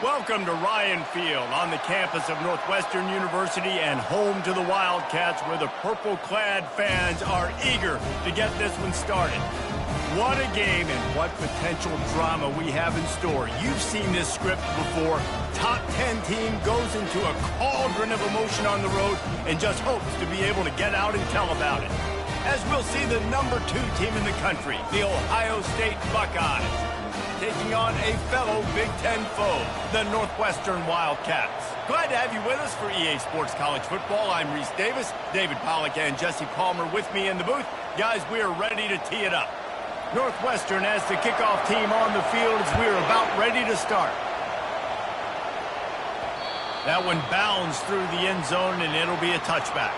Welcome to Ryan Field on the campus of Northwestern University and home to the Wildcats, where the purple-clad fans are eager to get this one started. What a game and what potential drama we have in store. You've seen this script before. Top 10 team goes into a cauldron of emotion on the road and just hopes to be able to get out and tell about it. As we'll see the number 2 team in the country, the Ohio State Buckeyes, taking on a fellow Big Ten foe, the Northwestern Wildcats. Glad to have you with us for EA Sports College Football. I'm Reese Davis, David Pollack and Jesse Palmer with me in the booth. Guys, we are ready to tee it up. Northwestern has the kickoff team on the field as we are about ready to start. That one bounds through the end zone and it'll be a touchback.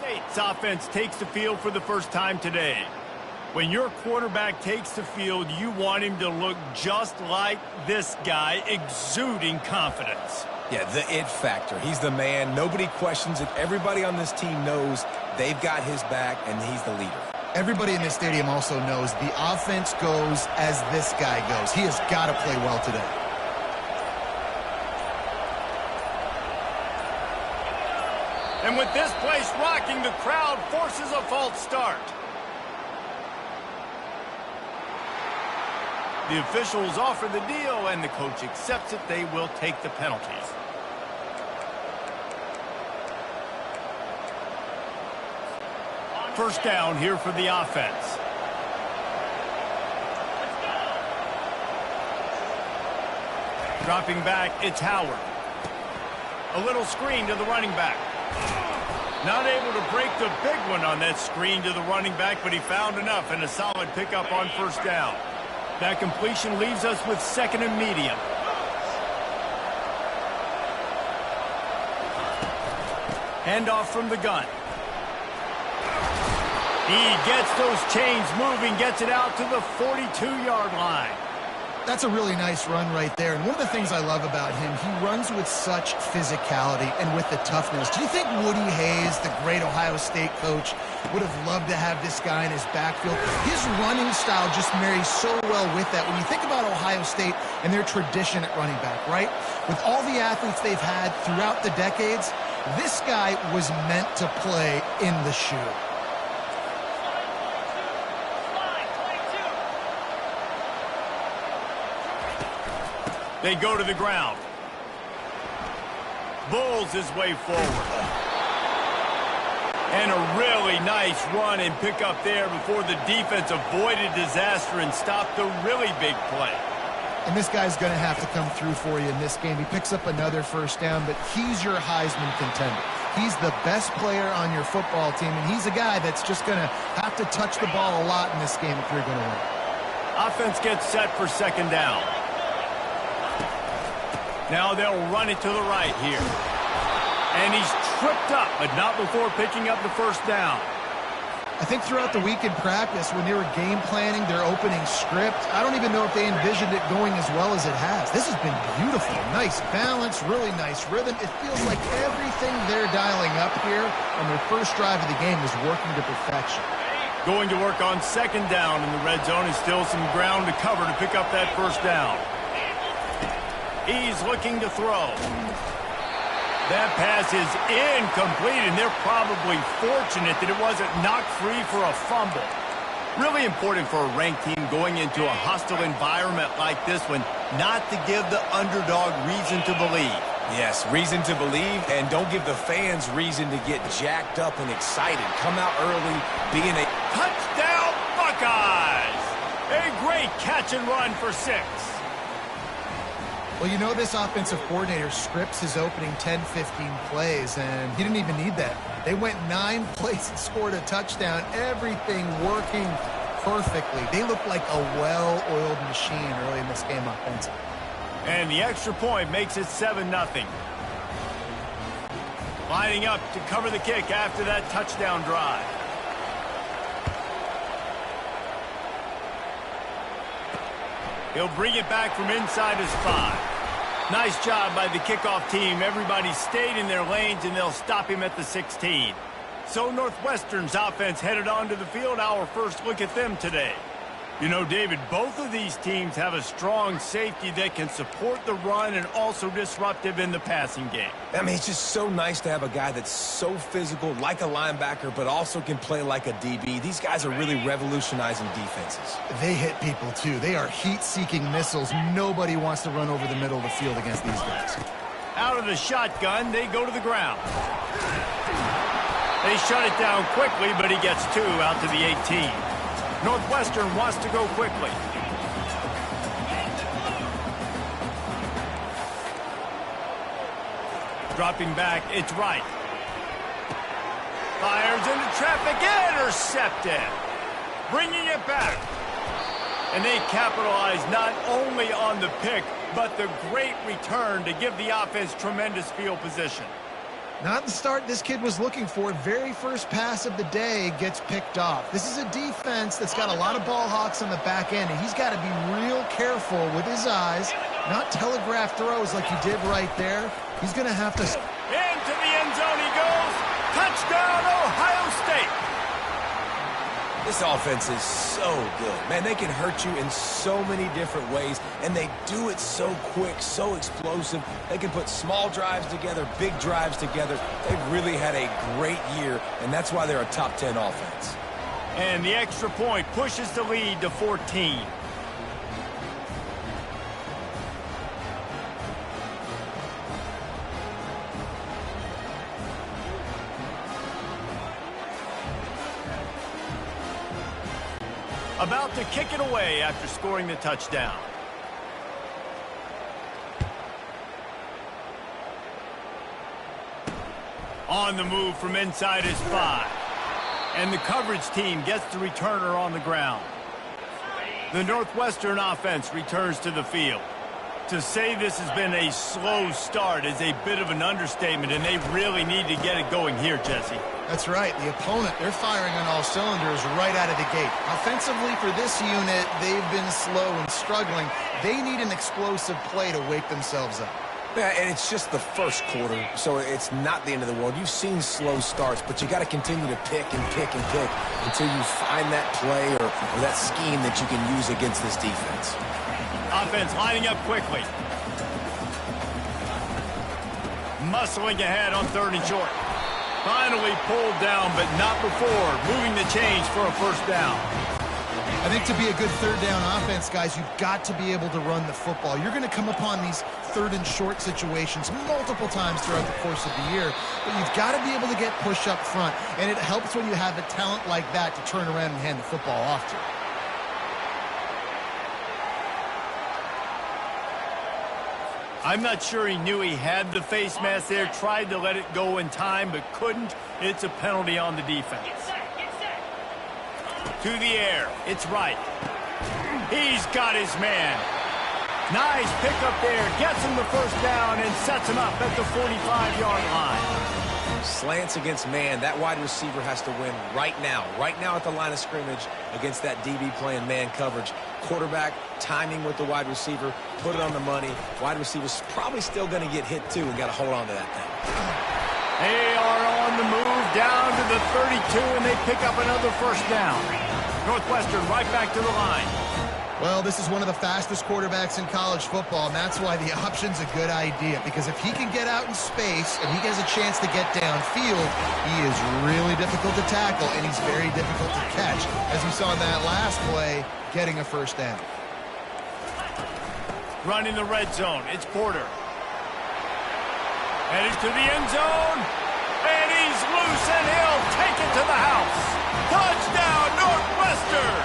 State's offense takes the field for the first time today. When your quarterback takes the field, you want him to look just like this guy, exuding confidence. Yeah, the it factor. He's the man. Nobody questions it. Everybody on this team knows they've got his back, and he's the leader. Everybody in this stadium also knows the offense goes as this guy goes. He has got to play well today. And with this place rocking, the crowd forces a false start. The officials offer the deal, and the coach accepts it. They will take the penalties. First down here for the offense. Dropping back, it's Howard. A little screen to the running back. Not able to break the big one on that screen to the running back, but he found enough and a solid pickup on first down. That completion leaves us with second and medium. Handoff from the gun. He gets those chains moving, gets it out to the 42-yard line. That's a really nice run right there. And one of the things I love about him, he runs with such physicality and with the toughness. Do you think Woody Hayes, the great Ohio State coach, would have loved to have this guy in his backfield? His running style just marries so well with that. When you think about Ohio State and their tradition at running back, right? With all the athletes they've had throughout the decades, this guy was meant to play in the shoe. They go to the ground. bulls his way forward. And a really nice run and pick up there before the defense avoided disaster and stopped the really big play. And this guy's going to have to come through for you in this game. He picks up another first down, but he's your Heisman contender. He's the best player on your football team, and he's a guy that's just going to have to touch the ball a lot in this game if you're going to win. Offense gets set for second down. Now they'll run it to the right here. And he's tripped up, but not before picking up the first down. I think throughout the week in practice, when they were game planning their opening script, I don't even know if they envisioned it going as well as it has. This has been beautiful. Nice balance, really nice rhythm. It feels like everything they're dialing up here on their first drive of the game is working to perfection. Going to work on second down in the red zone, and still some ground to cover to pick up that first down. He's looking to throw. That pass is incomplete, and they're probably fortunate that it wasn't knocked free for a fumble. Really important for a ranked team going into a hostile environment like this one, not to give the underdog reason to believe. Yes, reason to believe, and don't give the fans reason to get jacked up and excited. Come out early, being a touchdown Buckeyes! A great catch and run for 6. Well, you know this offensive coordinator scripts his opening 10, 15 plays, and he didn't even need that. They went 9 plays and scored a touchdown, everything working perfectly. They look like a well-oiled machine early in this game offensively. And the extra point makes it 7-0. Lining up to cover the kick after that touchdown drive. He'll bring it back from inside his 5. Nice job by the kickoff team. Everybody stayed in their lanes, and they'll stop him at the 16. So Northwestern's offense headed onto the field. Our first look at them today. You know, David, both of these teams have a strong safety that can support the run and also disruptive in the passing game. I mean, it's just so nice to have a guy that's so physical, like a linebacker, but also can play like a DB. These guys are really revolutionizing defenses. They hit people, too. They are heat-seeking missiles. Nobody wants to run over the middle of the field against these guys. Out of the shotgun, they go to the ground. They shut it down quickly, but he gets 2 out to the 18. Northwestern wants to go quickly. Dropping back, it's right. Fires into traffic, intercepted. Bringing it back. And they capitalize not only on the pick, but the great return to give the offense tremendous field position. Not the start this kid was looking for. Very first pass of the day gets picked off. This is a defense that's got a lot of ball hawks on the back end, and he's got to be real careful with his eyes, not telegraph throws like he did right there. He's going to have to... Into the end zone he goes. Touchdown, Ohio State. This offense is so good. Man, they can hurt you in so many different ways, and they do it so quick, so explosive. They can put small drives together, big drives together. They've really had a great year, and that's why they're a top 10 offense. And the extra point pushes the lead to 14. About to kick it away after scoring the touchdown. On the move from inside his 5. And the coverage team gets the returner on the ground. The Northwestern offense returns to the field. To say this has been a slow start is a bit of an understatement, and they really need to get it going here, Jesse. That's right. The opponent, they're firing on all cylinders right out of the gate. Offensively for this unit, they've been slow and struggling. They need an explosive play to wake themselves up. Yeah, and it's just the first quarter, so it's not the end of the world. You've seen slow starts, but you got to continue to pick and pick and pick until you find that play or that scheme that you can use against this defense. Offense lining up quickly. Muscling ahead on 3rd and short. Finally pulled down, but not before moving the chains for a first down. I think to be a good 3rd down offense, guys, you've got to be able to run the football. You're going to come upon these third and short situations multiple times throughout the course of the year. But you've got to be able to get push up front, and it helps when you have a talent like that to turn around and hand the football off to. I'm not sure he knew he had the face mask there, tried to let it go in time, but couldn't. It's a penalty on the defense. To the air. It's right. He's got his man. Nice pickup there. Gets him the first down and sets him up at the 45-yard line. Slants against man. That wide receiver has to win right now at the line of scrimmage against that DB playing man coverage. Quarterback timing with the wide receiver, put it on the money. Wide receiver's probably still going to get hit too and got to hold on to that thing. They are on the move down to the 32, and they pick up another first down. Northwestern right back to the line. Well, this is one of the fastest quarterbacks in college football, and that's why the option's a good idea, because if he can get out in space and he has a chance to get downfield, he is really difficult to tackle, and he's very difficult to catch. As we saw in that last play, getting a first down. Running the red zone. It's Porter. Headed to the end zone, and he's loose, and he'll take it to the house. Touchdown, Northwestern!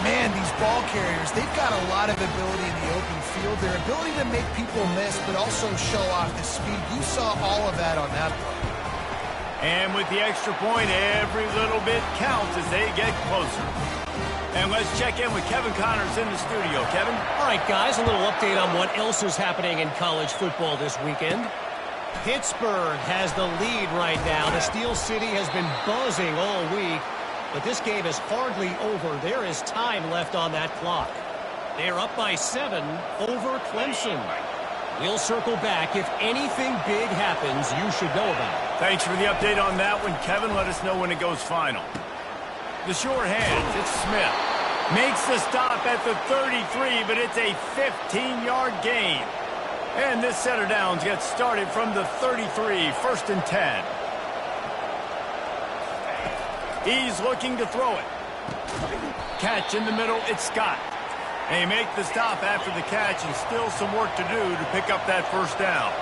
Man, these ball carriers, they've got a lot of ability in the open field. Their ability to make people miss, but also show off the speed. You saw all of that on that play. And with the extra point, every little bit counts as they get closer. And let's check in with Kevin Connors in the studio. Kevin? All right, guys, a little update on what else is happening in college football this weekend. Pittsburgh has the lead right now. The Steel City has been buzzing all week. But this game is hardly over. There is time left on that clock. They're up by 7 over Clemson. We'll circle back. If anything big happens, you should know about it. Thanks for the update on that one, Kevin. Let us know when it goes final. The short hands, it's Smith. Makes the stop at the 33, but it's a 15-yard gain. And this set of downs gets started from the 33, 1st and 10. He's looking to throw it. Catch in the middle, it's Scott. They make the stop after the catch, and still some work to do to pick up that first down.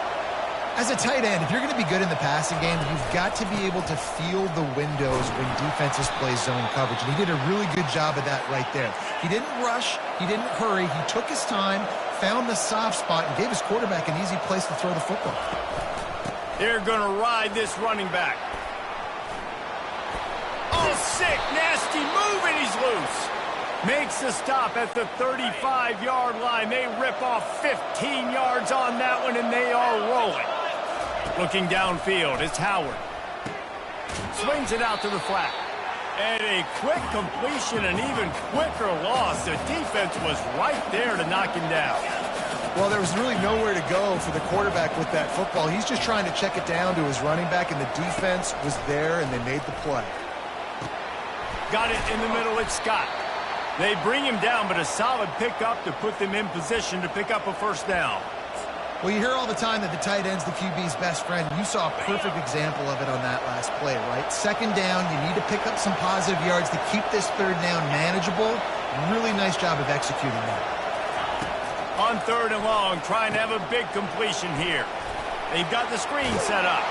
As a tight end, if you're going to be good in the passing game, you've got to be able to feel the windows when defenses play zone coverage. And he did a really good job of that right there. He didn't rush. He didn't hurry. He took his time, found the soft spot, and gave his quarterback an easy place to throw the football. They're going to ride this running back. Oh, sick, nasty move, and he's loose. Makes the stop at the 35-yard line. They rip off 15 yards on that one, and they are rolling. Looking downfield, it's Howard. Swings it out to the flat. And a quick completion, an even quicker loss. The defense was right there to knock him down. Well, there was really nowhere to go for the quarterback with that football. He's just trying to check it down to his running back, and the defense was there, and they made the play. Got it in the middle, it's Scott. They bring him down, but a solid pickup to put them in position to pick up a first down. Well, you hear all the time that the tight end's the QB's best friend. You saw a perfect example of it on that last play, right? Second down, you need to pick up some positive yards to keep this third down manageable. Really nice job of executing that. On 3rd and long, trying to have a big completion here. They've got the screen set up.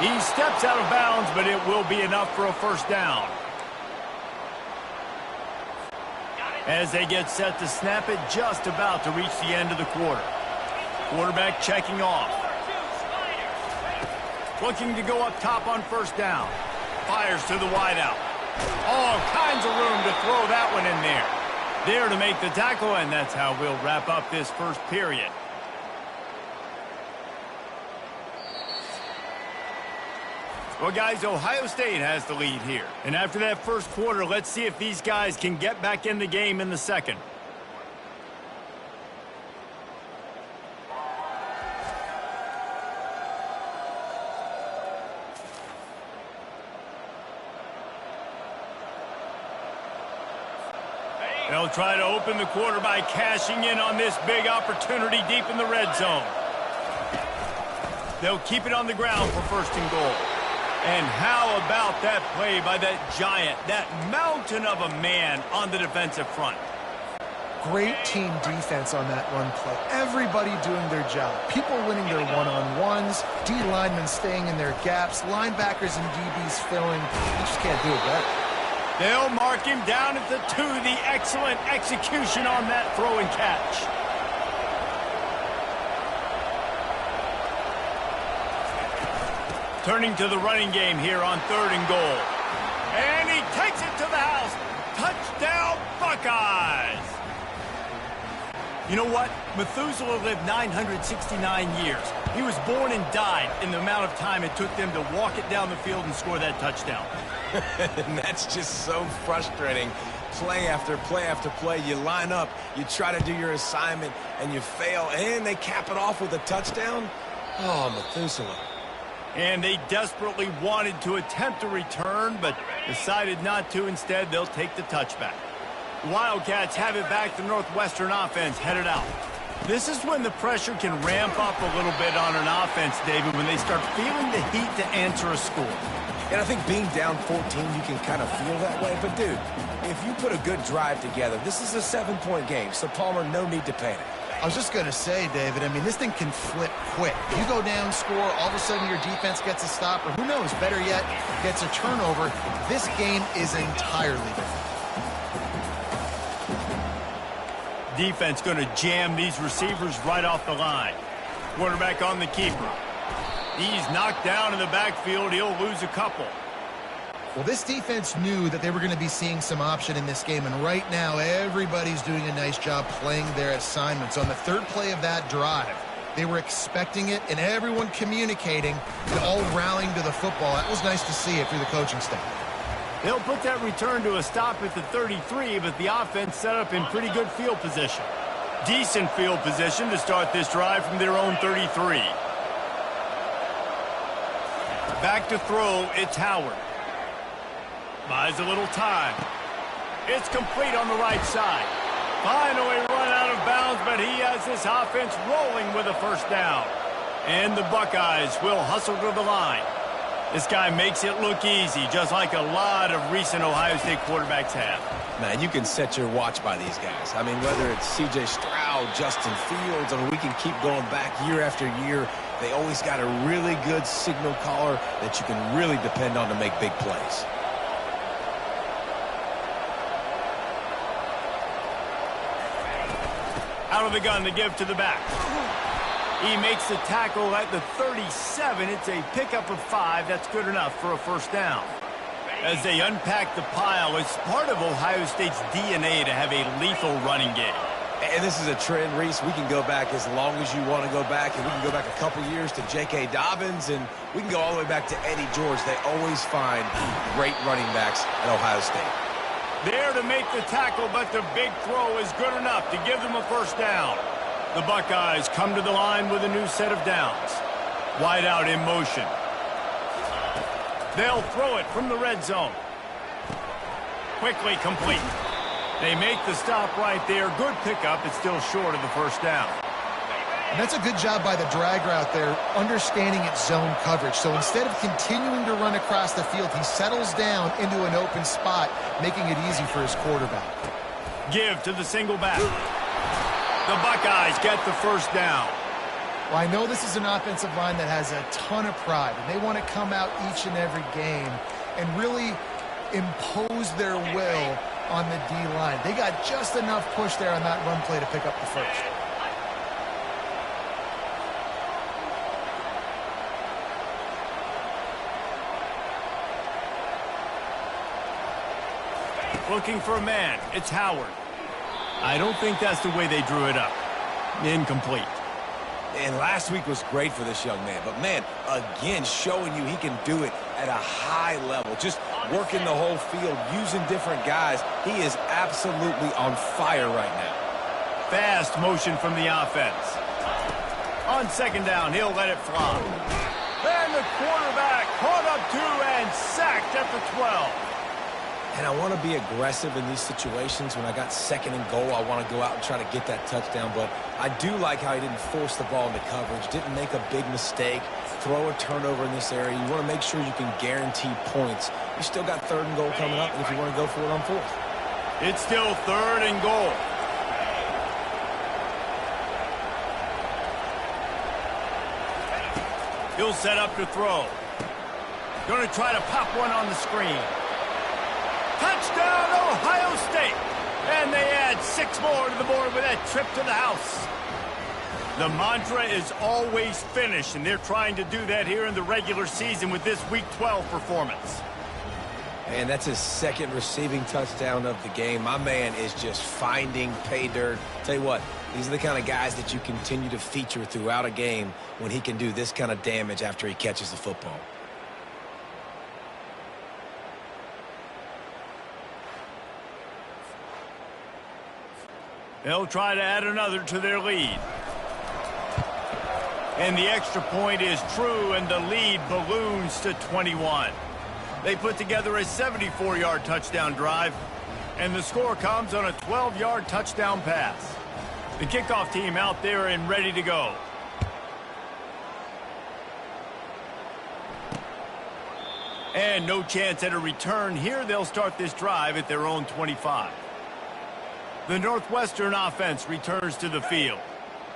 He steps out of bounds, but it will be enough for a first down. As they get set to snap it, just about to reach the end of the quarter. Quarterback checking off. Looking to go up top on first down. Fires to the wideout. All kinds of room to throw that one in there. There to make the tackle, and that's how we'll wrap up this first period. Well, guys, Ohio State has the lead here. And after that first quarter, let's see if these guys can get back in the game in the second. They'll try to open the quarter by cashing in on this big opportunity deep in the red zone. They'll keep it on the ground for 1st and goal. And how about that play by that giant, that mountain of a man on the defensive front? Great team defense on that run play. Everybody doing their job. People winning their one-on-ones, D linemen staying in their gaps, linebackers and DBs filling. You just can't do it better. They'll mark him down at the 2. The excellent execution on that throw and catch. Turning to the running game here on 3rd and goal. And he takes it to the house. Touchdown, Buckeyes! You know what? Methuselah lived 969 years. He was born and died in the amount of time it took them to walk it down the field and score that touchdown. And that's just so frustrating. Play after play after play. You line up, you try to do your assignment, and you fail, and they cap it off with a touchdown? Oh, Methuselah. And they desperately wanted to attempt a return, but decided not to. Instead, they'll take the touchback. The Wildcats have it back. The Northwestern offense headed out. This is when the pressure can ramp up a little bit on an offense, David, when they start feeling the heat to answer a score. And I think being down 14, you can kind of feel that way. But, dude, if you put a good drive together, this is a 7-point game, so, Palmer, no need to panic. I was just going to say, David, I mean, this thing can flip quick. You go down, score, all of a sudden your defense gets a stop, or who knows, better yet, gets a turnover. This game is entirely different. Defense going to jam these receivers right off the line. Quarterback on the keeper. He's knocked down in the backfield. He'll lose a couple. Well, this defense knew that they were going to be seeing some option in this game, and right now everybody's doing a nice job playing their assignments. On the 3rd play of that drive, they were expecting it, and everyone communicating and all rallying to the football. That was nice to see it through the coaching staff. They'll put that return to a stop at the 33, but the offense set up in pretty good field position. Decent field position to start this drive from their own 33. Back to throw, it's Howard. Buys a little time. It's complete on the right side. Finally run out of bounds, but he has this offense rolling with a first down. And the Buckeyes will hustle to the line. This guy makes it look easy, just like a lot of recent Ohio State quarterbacks have. Man, you can set your watch by these guys. I mean, whether it's C.J. Stroud, Justin Fields, I mean, we can keep going back year after year. They always got a really good signal caller that you can really depend on to make big plays. Out of the gun to give to the back. He makes the tackle at the 37. It's a pickup of 5. That's good enough for a first down. As they unpack the pile, it's part of Ohio State's DNA to have a lethal running game. And this is a trend, Reese. We can go back as long as you want to go back, and we can go back a couple years to J.K. Dobbins, and we can go all the way back to Eddie George. They always find great running backs at Ohio State. There to make the tackle, but the big throw is good enough to give them a first down. The Buckeyes come to the line with a new set of downs. Wide out in motion. They'll throw it from the red zone. Quickly complete. They make the stop right there. Good pickup. It's still short of the first down. And that's a good job by the drag route there, understanding its zone coverage. So instead of continuing to run across the field, he settles down into an open spot, making it easy for his quarterback. Give to the single back. The Buckeyes get the first down. Well, I know this is an offensive line that has a ton of pride, and they want to come out each and every game and really impose their will on the D-line. They got just enough push there on that run play to pick up the first. Looking for a man. It's Howard. I don't think that's the way they drew it up. Incomplete. And last week was great for this young man. But, man, again, showing you he can do it at a high level. Just working the whole field, using different guys. He is absolutely on fire right now. Fast motion from the offense. On second down, he'll let it fly. And the quarterback caught up to and sacked at the 12. And I want to be aggressive in these situations. When I got second and goal, I want to go out and try to get that touchdown. But I do like how he didn't force the ball into coverage, didn't make a big mistake, throw a turnover in this area. You want to make sure you can guarantee points. You still got third and goal coming up, and if you want to go for it on fourth. It's still third and goal. He'll set up to throw. Going to try to pop one on the screen. Touchdown, Ohio State! And they add 6 more to the board with that trip to the house. The mantra is always finish, and they're trying to do that here in the regular season with this Week 12 performance. And that's his second receiving touchdown of the game. My man is just finding pay dirt. Tell you what, these are the kind of guys that you continue to feature throughout a game when he can do this kind of damage after he catches the football. They'll try to add another to their lead. And the extra point is true, and the lead balloons to 21. They put together a 74-yard touchdown drive, and the score comes on a 12-yard touchdown pass. The kickoff team out there and ready to go. And no chance at a return here. They'll start this drive at their own 25. The Northwestern offense returns to the field.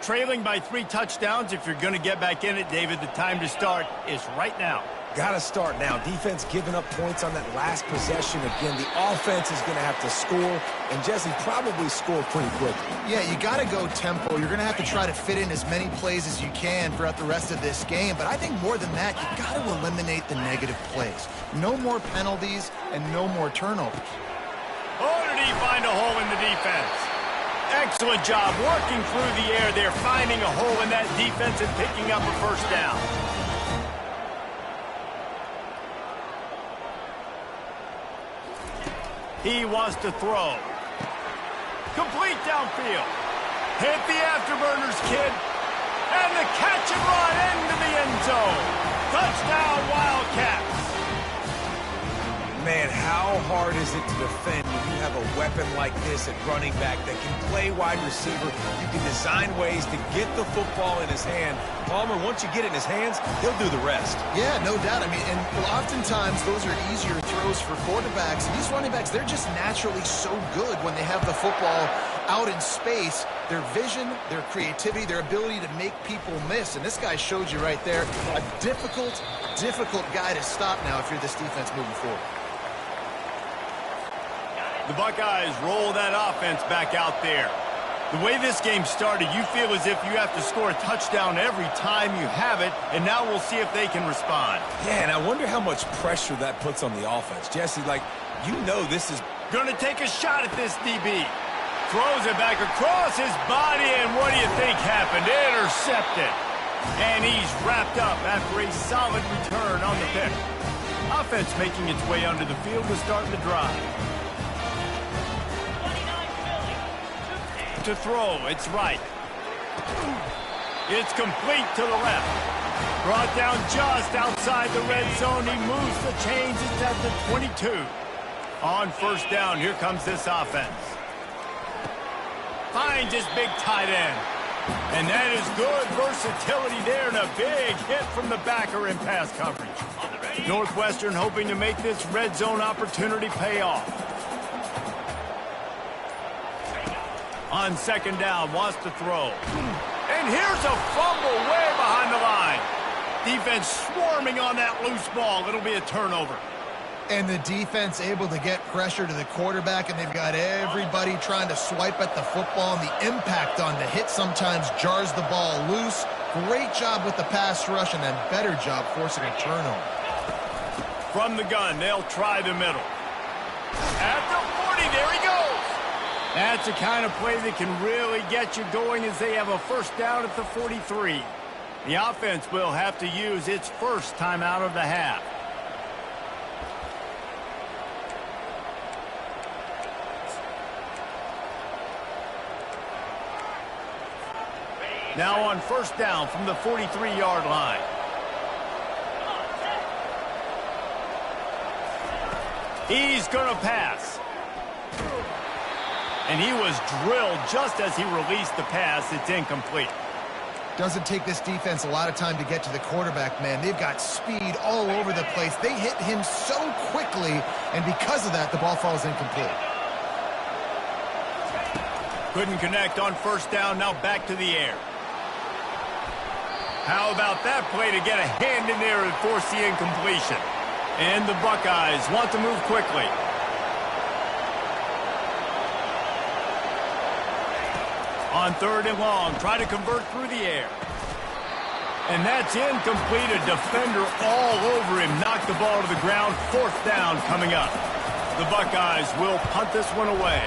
Trailing by 3 touchdowns. If you're going to get back in it, David, the time to start is right now. Got to start now. Defense giving up points on that last possession. Again, the offense is going to have to score, and Jesse probably score pretty quickly. Yeah, you got to go tempo. You're going to have to try to fit in as many plays as you can throughout the rest of this game. But I think more than that, you got to eliminate the negative plays. No more penalties and no more turnovers. Oh, did he find a hole in the defense? Excellent job working through the air there, finding a hole in that defense and picking up a first down. He wants to throw. Complete downfield. Hit the afterburners, kid. And the catch and run into the end zone. Touchdown, Wildcats. Man, how hard is it to defend when you have a weapon like this at running back that can play wide receiver? You can design ways to get the football in his hand. Palmer, once you get it in his hands, he'll do the rest. Yeah, no doubt. I mean, and oftentimes those are easier throws for quarterbacks. These running backs, they're just naturally so good when they have the football out in space. Their vision, their creativity, their ability to make people miss. And this guy showed you right there, a difficult guy to stop now if you're this defense moving forward. The Buckeyes roll that offense back out there. The way this game started, you feel as if you have to score a touchdown every time you have it, and now we'll see if they can respond. Yeah, and I wonder how much pressure that puts on the offense. Jesse, like, you know this is going to take a shot at this DB. Throws it back across his body, and what do you think happened? Intercepted. And he's wrapped up after a solid return on the pick. Offense making its way onto the field to start the drive. To throw, it's right. It's complete to the left. Brought down just outside the red zone. He moves the chains. It's at the 22. On first down, here comes this offense. Finds his big tight end. And that is good versatility there, and a big hit from the backer in pass coverage. Northwestern hoping to make this red zone opportunity pay off. On second down, wants to throw. And here's a fumble way behind the line. Defense swarming on that loose ball. It'll be a turnover. And the defense able to get pressure to the quarterback, and they've got everybody trying to swipe at the football, and the impact on the hit sometimes jars the ball loose. Great job with the pass rush, and then better job forcing a turnover. From the gun, they'll try the middle. At the 40, there he goes. That's the kind of play that can really get you going as they have a first down at the 43. The offense will have to use its first timeout of the half. Now on first down from the 43-yard line. He's going to pass. And he was drilled just as he released the pass. It's incomplete. Doesn't take this defense a lot of time to get to the quarterback, man. They've got speed all over the place. They hit him so quickly, and because of that, the ball falls incomplete. Couldn't connect on first down. Now back to the air. How about that play to get a hand in there and force the incompletion? And the Buckeyes want to move quickly. On 3rd and long, try to convert through the air. And that's incomplete. A defender all over him. Knocked the ball to the ground. 4th down coming up. The Buckeyes will punt this one away.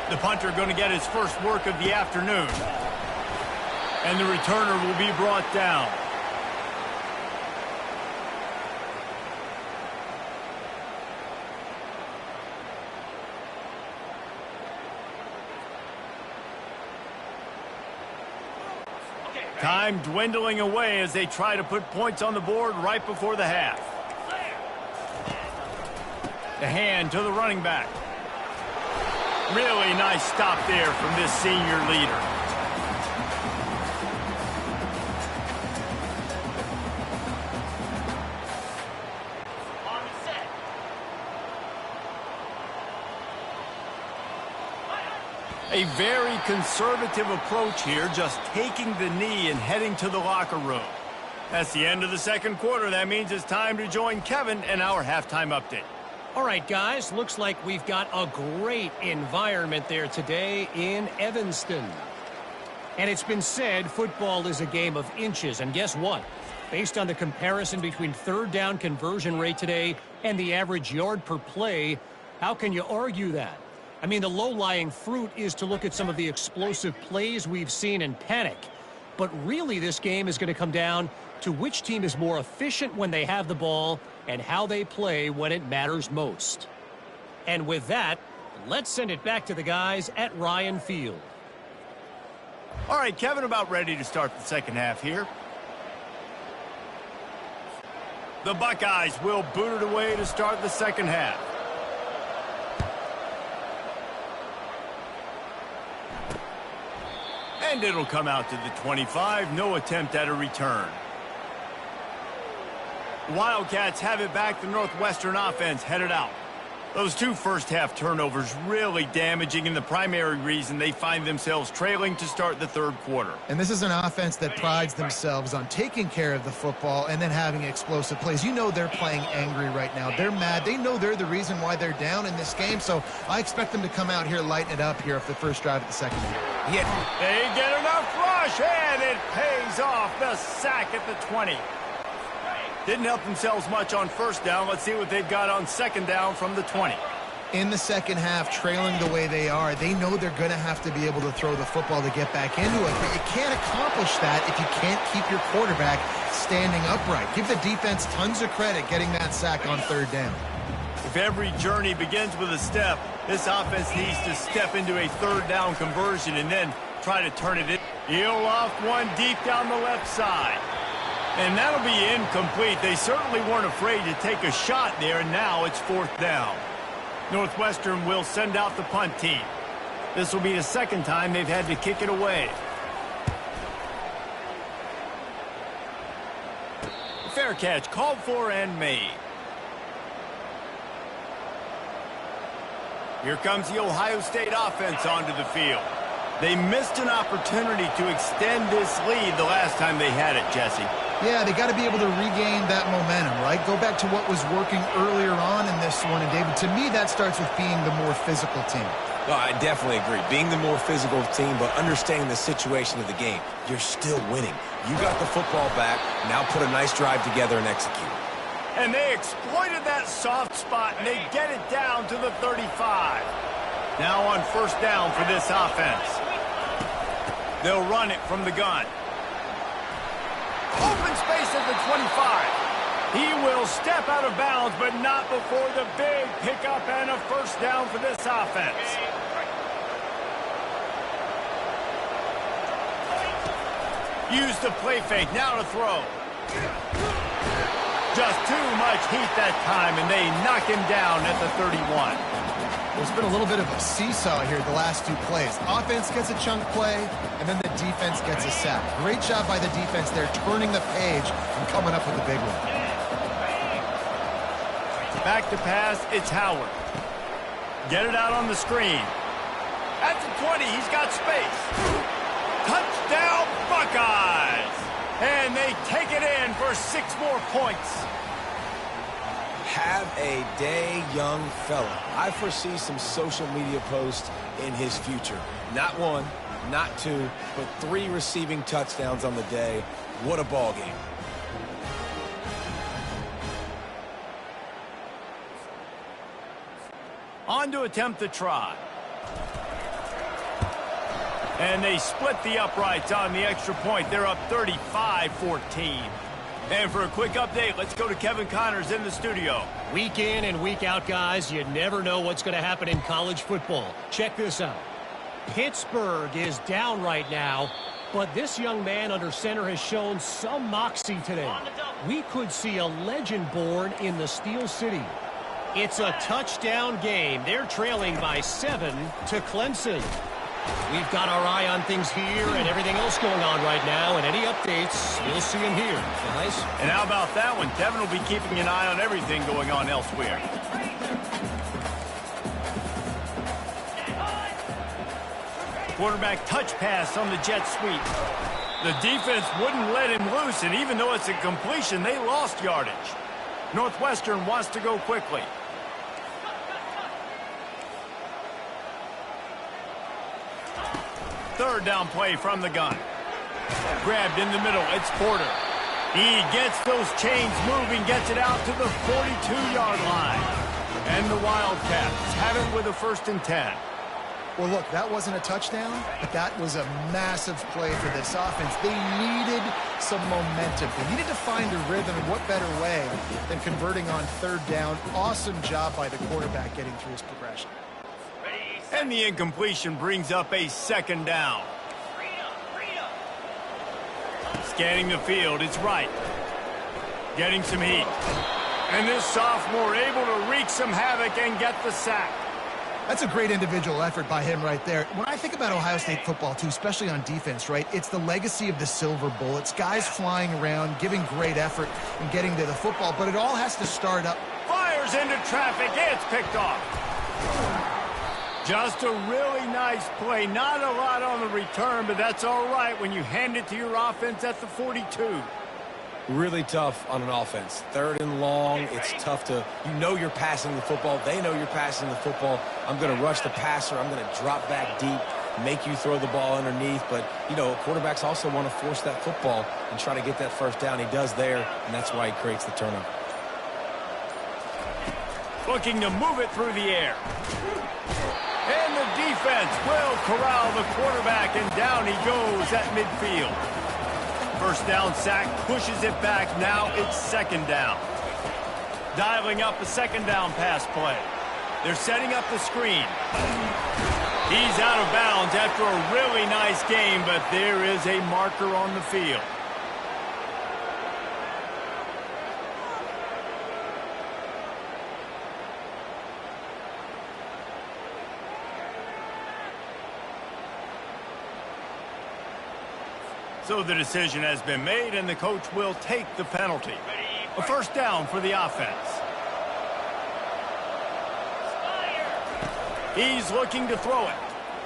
The punter going to get his first work of the afternoon. And the returner will be brought down. Time dwindling away as they try to put points on the board right before the half. The hand to the running back. Really nice stop there from this senior leader. A very conservative approach here, just taking the knee and heading to the locker room. That's the end of the 2nd quarter. That means it's time to join Kevin and our halftime update. All right, guys, looks like we've got a great environment there today in Evanston. And it's been said football is a game of inches, and guess what? Based on the comparison between 3rd down conversion rate today and the average yard per play, how can you argue that? I mean, the low-lying fruit is to look at some of the explosive plays we've seen and panic. But really, this game is going to come down to which team is more efficient when they have the ball and how they play when it matters most. And with that, let's send it back to the guys at Ryan Field. All right, Kevin, about ready to start the 2nd half here. The Buckeyes will boot it away to start the 2nd half. And it'll come out to the 25. No attempt at a return. Wildcats have it back. The Northwestern offense headed out. Those 2 first-half turnovers really damaging, and the primary reason they find themselves trailing to start the 3rd quarter. And this is an offense that prides themselves on taking care of the football and then having explosive plays. You know they're playing angry right now. They're mad. They know they're the reason why they're down in this game, so I expect them to come out here, lighten it up here for the first drive of the 2nd half. Yeah. They get enough rush, and it pays off. The sack at the 20. Didn't help themselves much on 1st down. Let's see what they've got on 2nd down from the 20. In the 2nd half, trailing the way they are, they know they're going to have to be able to throw the football to get back into it. But you can't accomplish that if you can't keep your quarterback standing upright. Give the defense tons of credit getting that sack on 3rd down. If every journey begins with a step, this offense needs to step into a 3rd down conversion and then try to turn it in. Heel off one deep down the left side. And that'll be incomplete. They certainly weren't afraid to take a shot there, and now it's 4th down. Northwestern will send out the punt team. This will be the 2nd time they've had to kick it away. Fair catch called for and made. Here comes the Ohio State offense onto the field. They missed an opportunity to extend this lead the last time they had it, Jesse. Yeah, they got to be able to regain that momentum, right? Go back to what was working earlier on in this one. And, David, to me, that starts with being the more physical team. No, I definitely agree. Being the more physical team, but understanding the situation of the game. You're still winning. You got the football back. Now put a nice drive together and execute. And they exploited that soft spot, and they get it down to the 35. Now on 1st down for this offense. They'll run it from the gun. Open space at the 25. He will step out of bounds, but not before the big pickup and a 1st down for this offense. Use the play fake, now to throw. Just too much heat that time, and they knock him down at the 31. There's been a little bit of a seesaw here the last 2 plays. Offense gets a chunk play, and then the defense gets a sack. Great job by the defense there, turning the page and coming up with a big one. Back to pass, it's Howard. Get it out on the screen. At the 20, he's got space. Touchdown, Buckeyes! And they take it in for 6 more points. Have a day, young fella. I foresee some social media posts in his future. Not 1, not 2, but 3 receiving touchdowns on the day. What a ball game. On to attempt the try. And they split the uprights on the extra point. They're up 35-14. And for a quick update, let's go to Kevin Connors in the studio. Week in and week out, guys, you never know what's going to happen in college football. Check this out. Pittsburgh is down right now, but this young man under center has shown some moxie today. We could see a legend born in the Steel City. It's a touchdown game. They're trailing by 7 to Clemson. We've got our eye on things here and everything else going on right now, and any updates, you'll see them here, guys. And how about that one? Kevin will be keeping an eye on everything going on elsewhere. Quarterback touch pass on the jet sweep. The defense wouldn't let him loose, and even though it's a completion, they lost yardage. Northwestern wants to go quickly. Third down play from the gun. Grabbed in the middle. It's Porter. He gets those chains moving, gets it out to the 42-yard line. And the Wildcats have it with a 1st and 10. Well, look, that wasn't a touchdown, but that was a massive play for this offense. They needed some momentum. They needed to find a rhythm, and what better way than converting on 3rd down. Awesome job by the quarterback getting through his progression. And the incompletion brings up a 2nd down. Scanning the field, it's Wright. Getting some heat. And this sophomore able to wreak some havoc and get the sack. That's a great individual effort by him right there. When I think about Ohio State football, too, especially on defense, right, it's the legacy of the Silver Bullets. Guys flying around, giving great effort, and getting to the football. But it all has to start up. Fires into traffic. It's picked off. Just a really nice play. Not a lot on the return, but that's all right when you hand it to your offense at the 42. Really tough on an offense. 3rd and long, it's tough to, you know you're passing the football. They know you're passing the football. I'm going to rush the passer. I'm going to drop back deep, make you throw the ball underneath. But, you know, quarterbacks also want to force that football and try to get that 1st down. He does there, and that's why he creates the turnover. Looking to move it through the air. And the defense will corral the quarterback, and down he goes at midfield. 1st down sack, pushes it back. Now it's 2nd down. Dialing up a 2nd down pass play. They're setting up the screen. He's out of bounds after a really nice game, but there is a marker on the field. So the decision has been made, and the coach will take the penalty. A 1st down for the offense. He's looking to throw it.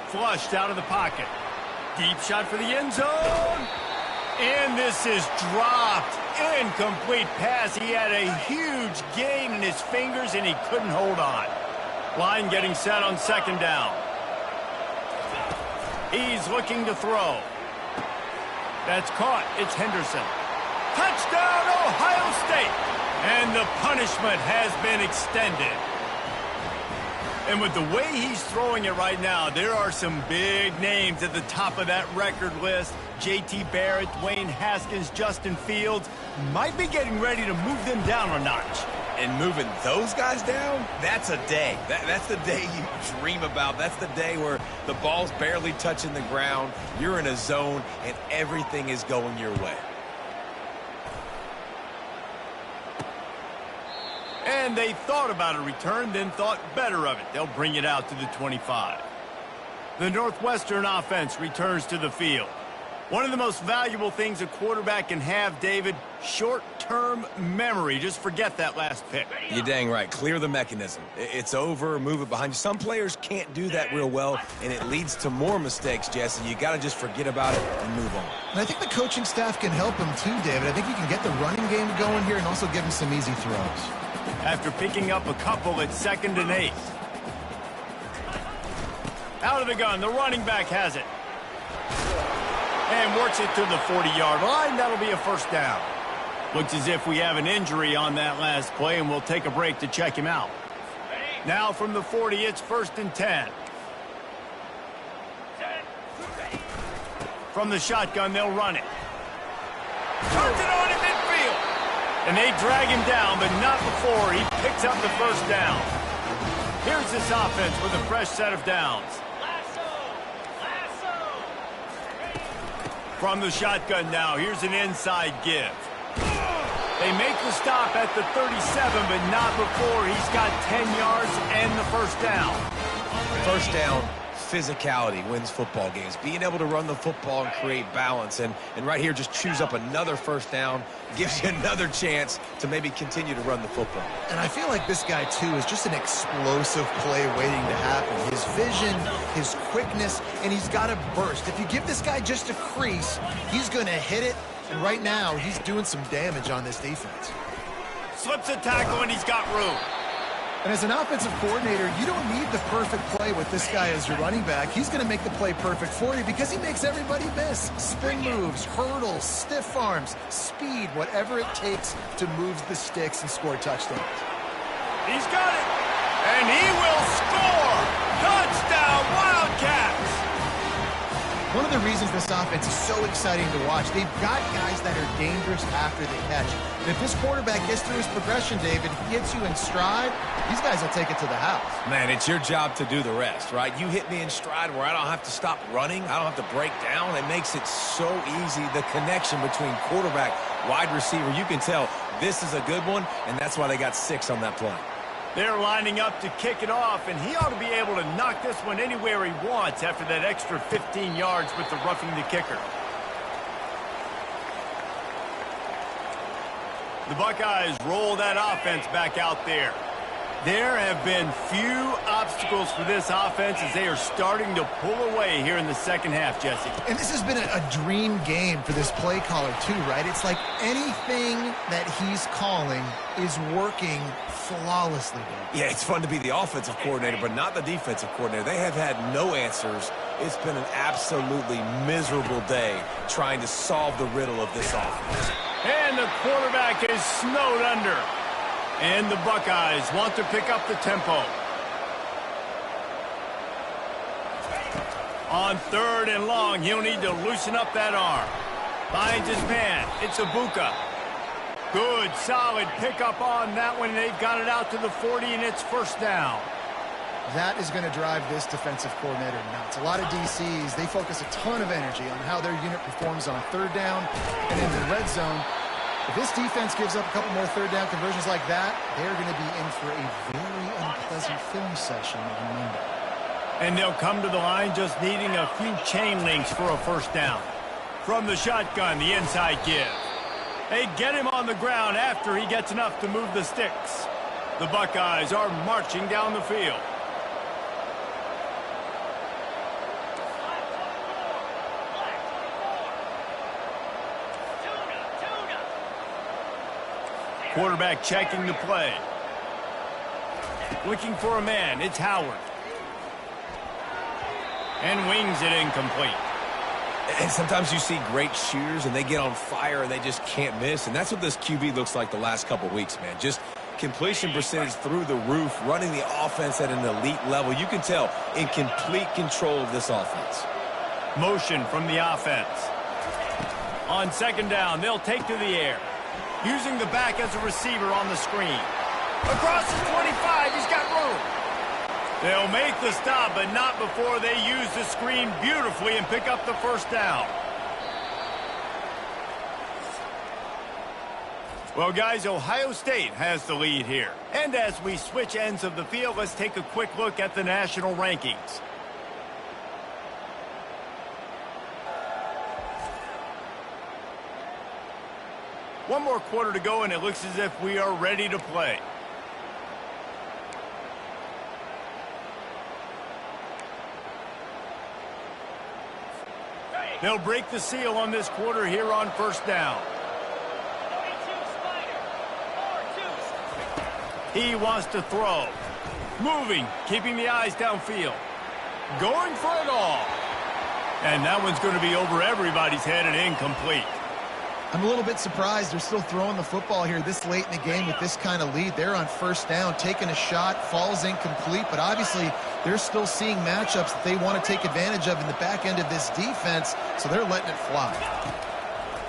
Flushed out of the pocket. Deep shot for the end zone. And this is dropped. Incomplete pass. He had a huge gain in his fingers, and he couldn't hold on. Line getting set on 2nd down. He's looking to throw. That's caught. It's Henderson. Touchdown, Ohio State! And the punishment has been extended. And with the way he's throwing it right now, there are some big names at the top of that record list. J.T. Barrett, Dwayne Haskins, Justin Fields might be getting ready to move them down a notch. And moving those guys down, that's a day. That's the day you dream about. That's the day where the ball's barely touching the ground, you're in a zone, and everything is going your way. And they thought about a return, then thought better of it. They'll bring it out to the 25. The Northwestern offense returns to the field. One of the most valuable things a quarterback can have, David, short-term memory. Just forget that last pick. You're dang right. Clear the mechanism. It's over, move it behind you. Some players can't do that real well, and it leads to more mistakes, Jesse. You got to just forget about it and move on. And I think the coaching staff can help him too, David. I think you can get the running game going here and also give him some easy throws. After picking up a couple at 2nd and 8. Out of the gun, the running back has it. And works it to the 40-yard line. That'll be a first down. Looks as if we have an injury on that last play, and we'll take a break to check him out. Now from the 40, it's 1st and 10. From the shotgun, they'll run it. Turns it on in midfield. And they drag him down, but not before he picks up the first down. Here's this offense with a fresh set of downs. From the shotgun now, here's an inside give. They make the stop at the 37, but not before he's got 10 yards and the first down. First down, physicality wins football games. Being able to run the football and create balance. And right here, just choose up another first down. Gives you another chance to maybe continue to run the football. And I feel like this guy, too, is just an explosive play waiting to happen. His vision, his quickness, and he's got a burst. If you give this guy just a crease, he's going to hit it. And right now, he's doing some damage on this defense. Slips a tackle, and he's got room. And as an offensive coordinator, you don't need the perfect play with this guy as your running back. He's going to make the play perfect for you because he makes everybody miss. Spin moves, hurdles, stiff arms, speed, whatever it takes to move the sticks and score touchdowns. He's got it. And he will score. Touchdown, Wildcats. One of the reasons this offense is so exciting to watch, they've got guys that are dangerous after the catch. And if this quarterback gets through his progression, David, gets you in stride, these guys will take it to the house. Man, it's your job to do the rest, right? You hit me in stride where I don't have to stop running. I don't have to break down. It makes it so easy. The connection between quarterback, wide receiver, you can tell this is a good one, and that's why they got 6 on that play. They're lining up to kick it off, and he ought to be able to knock this one anywhere he wants after that extra 15 yards with the roughing the kicker. The Buckeyes roll that offense back out there. There have been few obstacles for this offense as they are starting to pull away here in the second half, Jesse. And this has been a dream game for this play caller too, right? It's like anything that he's calling is working flawlessly. Yeah, it's fun to be the offensive coordinator, but not the defensive coordinator. They have had no answers. It's been an absolutely miserable day trying to solve the riddle of this offense. And the quarterback is snowed under. And the Buckeyes want to pick up the tempo. On 3rd and long, he'll need to loosen up that arm. Finds his man. It's Ibuka. Good, solid pickup on that one. They've got it out to the 40, and it's first down. That is going to drive this defensive coordinator nuts. A lot of DCs, they focus a ton of energy on how their unit performs on 3rd down and in the red zone. If this defense gives up a couple more 3rd down conversions like that, they're going to be in for a very unpleasant film session on Monday. And they'll come to the line just needing a few chain links for a first down. From the shotgun, the inside give. They get him on the ground after he gets enough to move the sticks. The Buckeyes are marching down the field. Quarterback checking the play. Looking for a man. It's Howard. And wings it incomplete. And sometimes you see great shooters and they get on fire and they just can't miss. And that's what this QB looks like the last couple weeks, man. Just completion percentage through the roof, running the offense at an elite level. You can tell in complete control of this offense. Motion from the offense. On 2nd down, they'll take to the air. Using the back as a receiver on the screen. Across the 25, he's got room. They'll make the stop, but not before they use the screen beautifully and pick up the first down. Well, guys, Ohio State has the lead here. And as we switch ends of the field, let's take a quick look at the national rankings. One more quarter to go, and it looks as if we are ready to play. They'll break the seal on this quarter here on first down. He wants to throw. Moving, keeping the eyes downfield. Going for it all. And that one's going to be over everybody's head and incomplete. I'm a little bit surprised they're still throwing the football here this late in the game with this kind of lead. They're on first down, taking a shot, falls incomplete, but obviously they're still seeing matchups that they want to take advantage of in the back end of this defense, so they're letting it fly.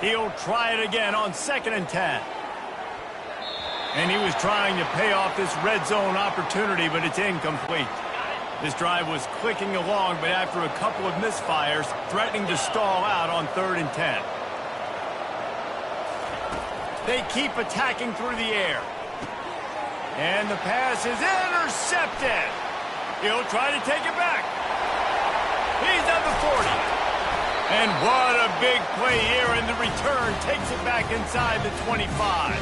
He'll try it again on 2nd and 10. And he was trying to pay off this red zone opportunity, but it's incomplete. This drive was clicking along, but after a couple of misfires, threatening to stall out on 3rd and 10. They keep attacking through the air. And the pass is intercepted. He'll try to take it back. He's at the 40. And what a big play here, and the return takes it back inside the 25.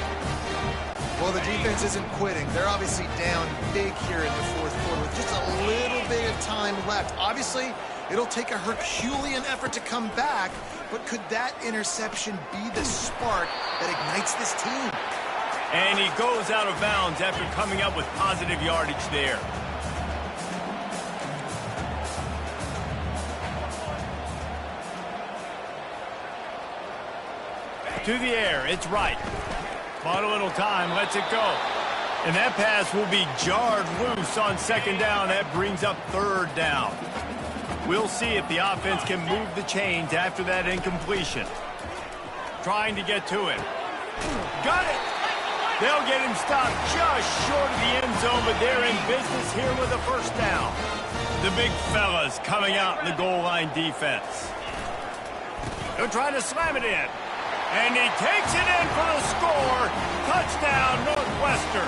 Well, the defense isn't quitting. They're obviously down big here in the fourth quarter with just a little bit of time left. Obviously, it'll take a Herculean effort to come back, but could that interception be the spark that ignites this team? And he goes out of bounds after coming up with positive yardage there. To the air, it's right. Bought a little time, lets it go. And that pass will be jarred loose on 2nd down. That brings up 3rd down. We'll see if the offense can move the chains after that incompletion. Trying to get to him. Got it! They'll get him stopped just short of the end zone, but they're in business here with a first down. The big fellas coming out in the goal line defense. They're trying to slam it in. And he takes it in for the score. Touchdown, Northwestern.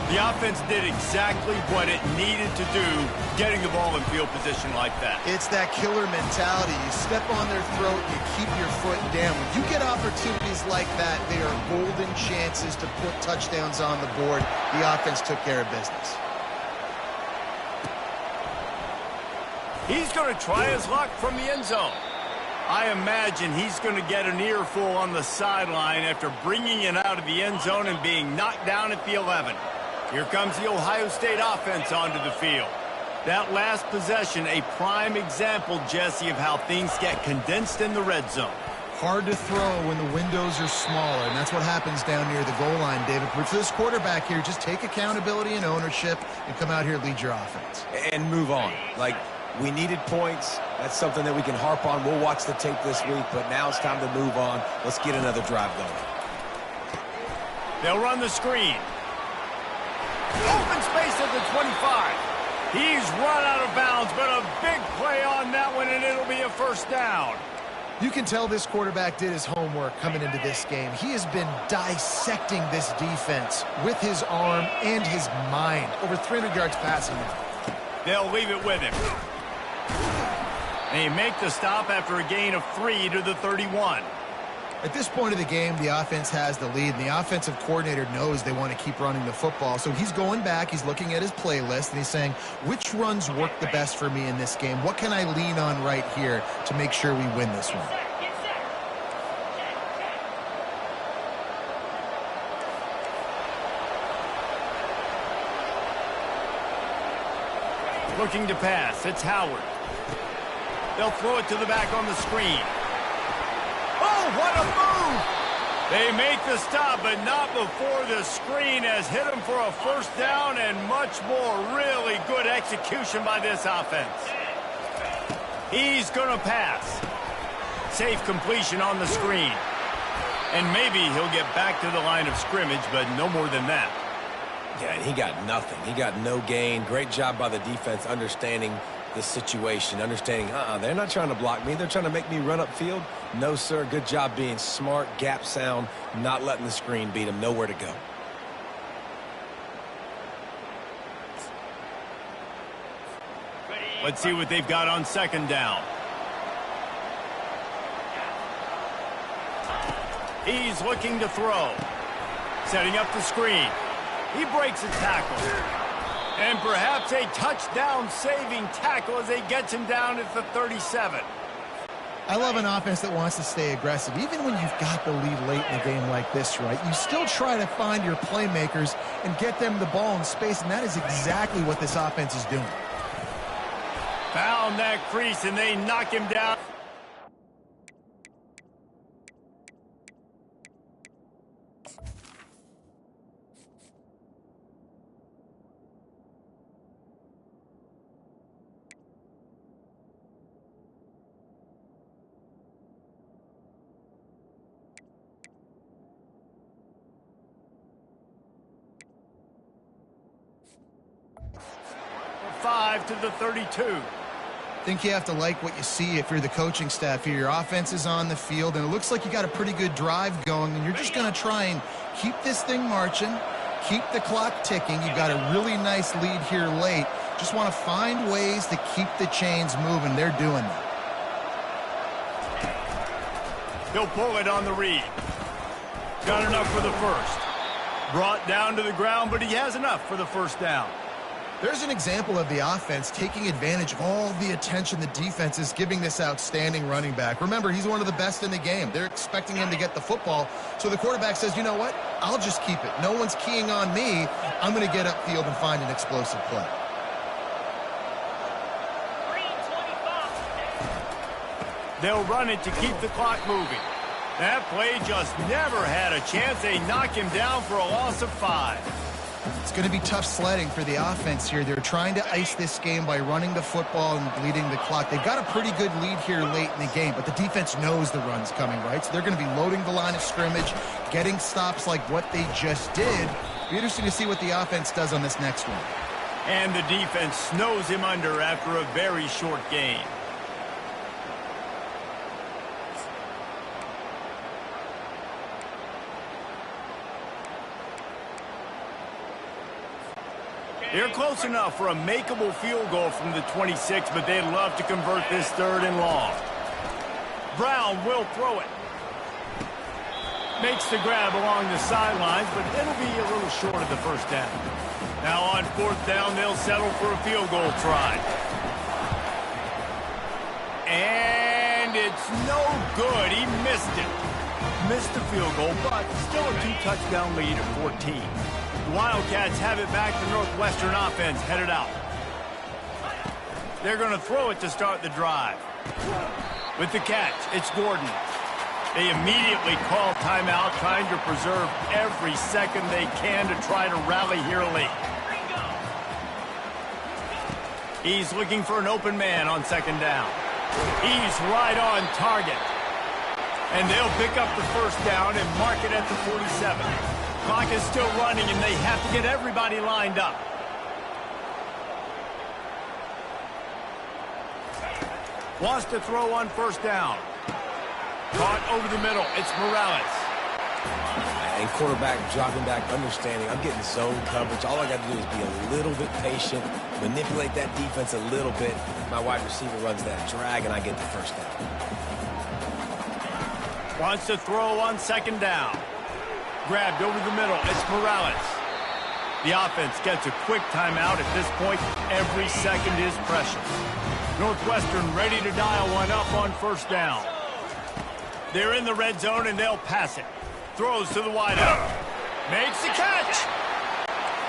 The offense did exactly what it needed to do, getting the ball in field position like that. It's that killer mentality. You step on their throat, you keep your foot down. When you get opportunities like that, they are golden chances to put touchdowns on the board. The offense took care of business. He's going to try his luck from the end zone. I imagine he's going to get an earful on the sideline after bringing it out of the end zone and being knocked down at the 11. Here comes the Ohio State offense onto the field. That last possession, a prime example, Jesse, of how things get condensed in the red zone. Hard to throw when the windows are smaller, and that's what happens down near the goal line, David. But for this quarterback here, just take accountability and ownership and come out here and lead your offense. And move on. Like, we needed points. That's something that we can harp on. We'll watch the tape this week, but now it's time to move on. Let's get another drive going. They'll run the screen. Open space at the 25. He's run out of bounds, but a big play on that one, and it'll be a first down. You can tell this quarterback did his homework coming into this game. He has been dissecting this defense with his arm and his mind. Over 300 yards passing now. They'll leave it with him. And he make the stop after a gain of 3 to the 31. At this point of the game, the offense has the lead, and the offensive coordinator knows they want to keep running the football. So he's going back, he's looking at his playlist, and he's saying, which runs work the best for me in this game? What can I lean on right here to make sure we win this one? Looking to pass, it's Howard. They'll throw it to the back on the screen. Oh, what a move! They make the stop, but not before the screen has hit them for a first down, and much more. Really good execution by this offense. He's going to pass. Safe completion on the screen. And maybe he'll get back to the line of scrimmage, but no more than that. Yeah, and he got nothing. He got no gain. Great job by the defense understanding the situation, understanding, they're not trying to block me. They're trying to make me run upfield. No, sir. Good job being smart, gap sound, not letting the screen beat him. Nowhere to go. Let's see what they've got on second down. He's looking to throw. Setting up the screen. He breaks a tackle. And perhaps a touchdown-saving tackle as he gets him down at the 37. I love an offense that wants to stay aggressive. Even when you've got the lead late in a game like this, right, you still try to find your playmakers and get them the ball in space, and that is exactly what this offense is doing. Found that crease, and they knock him down. To the 32. I think you have to like what you see if you're the coaching staff here. Your offense is on the field, and it looks like you got a pretty good drive going, and you're just going to try and keep this thing marching, keep the clock ticking. You've got a really nice lead here late. Just want to find ways to keep the chains moving. They're doing that. He'll pull it on the read. Got enough for the first. Brought down to the ground, but he has enough for the first down. There's an example of the offense taking advantage of all the attention the defense is giving this outstanding running back. Remember, he's one of the best in the game. They're expecting him to get the football. So the quarterback says, you know what? I'll just keep it. No one's keying on me. I'm going to get upfield and find an explosive play. They'll run it to keep the clock moving. That play just never had a chance. They knock him down for a loss of 5. It's going to be tough sledding for the offense here. They're trying to ice this game by running the football and bleeding the clock. They've got a pretty good lead here late in the game, but the defense knows the run's coming, right? So they're going to be loading the line of scrimmage, getting stops like what they just did. Be interesting to see what the offense does on this next one. And the defense snows him under after a very short gain. They're close enough for a makeable field goal from the 26, but they'd love to convert this 3rd and long. Brown will throw it. Makes the grab along the sidelines, but it'll be a little short of the first down. Now on 4th down, they'll settle for a field goal try. And it's no good. He missed it. Missed the field goal, but still a 2-touchdown lead at 14. The Wildcats have it back. The Northwestern offense headed out. They're going to throw it to start the drive. With the catch, it's Gordon. They immediately call timeout, trying to preserve every second they can to try to rally here late. He's looking for an open man on 2nd down. He's right on target. And they'll pick up the first down and mark it at the 47. Clock is still running, and they have to get everybody lined up. Wants to throw on 1st down. Caught over the middle. It's Morales. And quarterback dropping back, understanding. I'm getting zone coverage. All I got to do is be a little bit patient, manipulate that defense a little bit. My wide receiver runs that drag, and I get the first down. Wants to throw on 2nd down. Grabbed over the middle. It's Morales. The offense gets a quick timeout. At this point, every second is precious. Northwestern ready to dial one up on 1st down. They're in the red zone, and they'll pass it. Throws to the wideout. Makes the catch.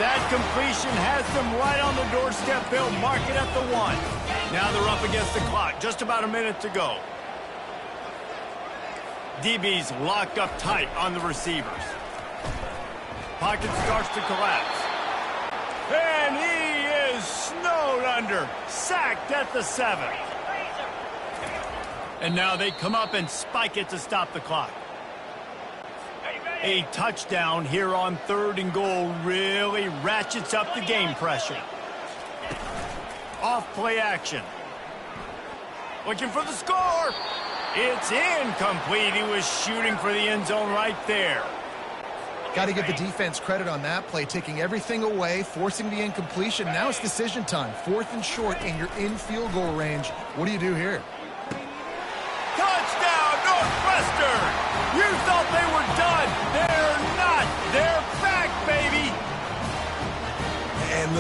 That completion has them right on the doorstep. They'll mark it at the 1. Now they're up against the clock. Just about a minute to go. DB's locked up tight on the receivers. Pocket starts to collapse. And he is snowed under. Sacked at the 7. And now they come up and spike it to stop the clock. A touchdown here on 3rd and goal really ratchets up the game pressure. Off play action. Looking for the score. It's incomplete. He was shooting for the end zone right there. Got to give the defense credit on that play, taking everything away, forcing the incompletion. Now it's decision time. 4th and short, and you're in field goal range. What do you do here? Touchdown, Northwestern! You thought they were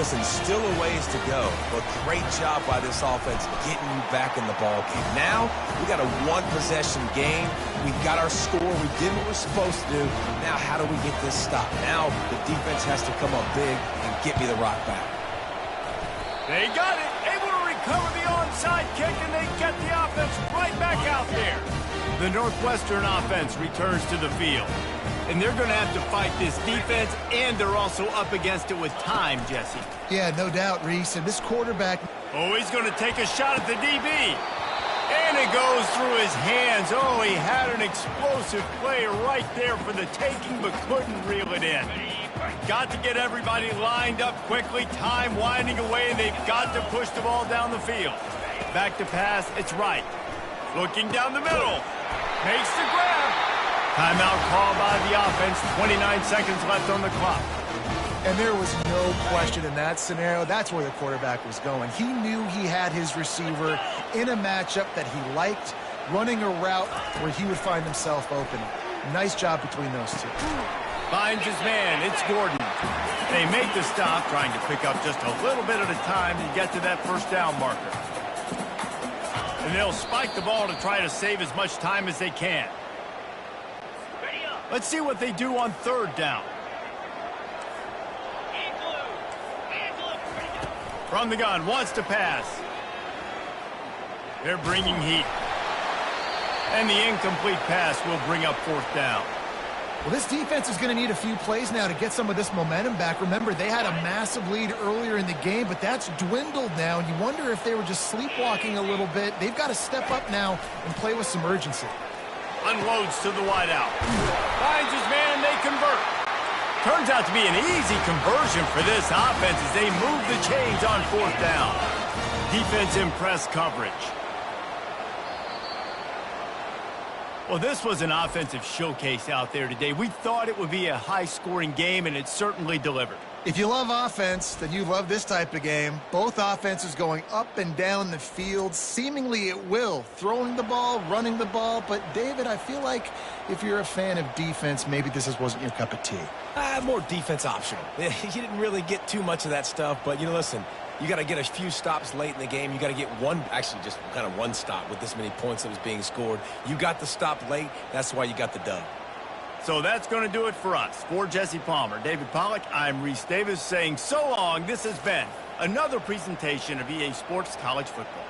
listen, still a ways to go, but great job by this offense getting you back in the ball game. Now, we got a one-possession game. We got our score. We did what we're supposed to do. Now, how do we get this stopped? Now, the defense has to come up big and get me the rock back. They got it. Able to recover the onside kick, and they get the offense right back out there. The Northwestern offense returns to the field. And they're going to have to fight this defense, and they're also up against it with time, Jesse. Yeah, no doubt, Reese. And this quarterback... Oh, he's going to take a shot at the DB. And it goes through his hands. Oh, he had an explosive play right there for the taking, but couldn't reel it in. Got to get everybody lined up quickly. Time winding away, and they've got to push the ball down the field. Back to pass. It's right. Looking down the middle. Makes the grab. Timeout called by the offense. 29 seconds left on the clock. And there was no question in that scenario. That's where the quarterback was going. He knew he had his receiver in a matchup that he liked, running a route where he would find himself open. Nice job between those two. Finds his man. It's Gordon. They make the stop, trying to pick up just a little bit at a time to get to that first down marker. And they'll spike the ball to try to save as much time as they can. Let's see what they do on third down. From the gun, wants to pass. They're bringing heat. And the incomplete pass will bring up fourth down. Well, this defense is going to need a few plays now to get some of this momentum back. Remember, they had a massive lead earlier in the game, but that's dwindled now. And you wonder if they were just sleepwalking a little bit. They've got to step up now and play with some urgency. Unloads to the wideout. Finds his man, they convert. Turns out to be an easy conversion for this offense as they move the chains on fourth down. Defense in press coverage. Well, this was an offensive showcase out there today. We thought it would be a high-scoring game, and it certainly delivered. If you love offense, then you love this type of game. Both offenses going up and down the field, seemingly at will. Throwing the ball, running the ball. But, David, I feel like if you're a fan of defense, maybe this wasn't your cup of tea. More defense optional. You didn't really get too much of that stuff, but, listen, you got to get a few stops late in the game. You got to get one, actually just kind of one stop with this many points that was being scored. You got the stop late. That's why you got the dub. So that's going to do it for us. For Jesse Palmer, David Pollack, I'm Reese Davis saying so long. This has been another presentation of EA Sports College Football.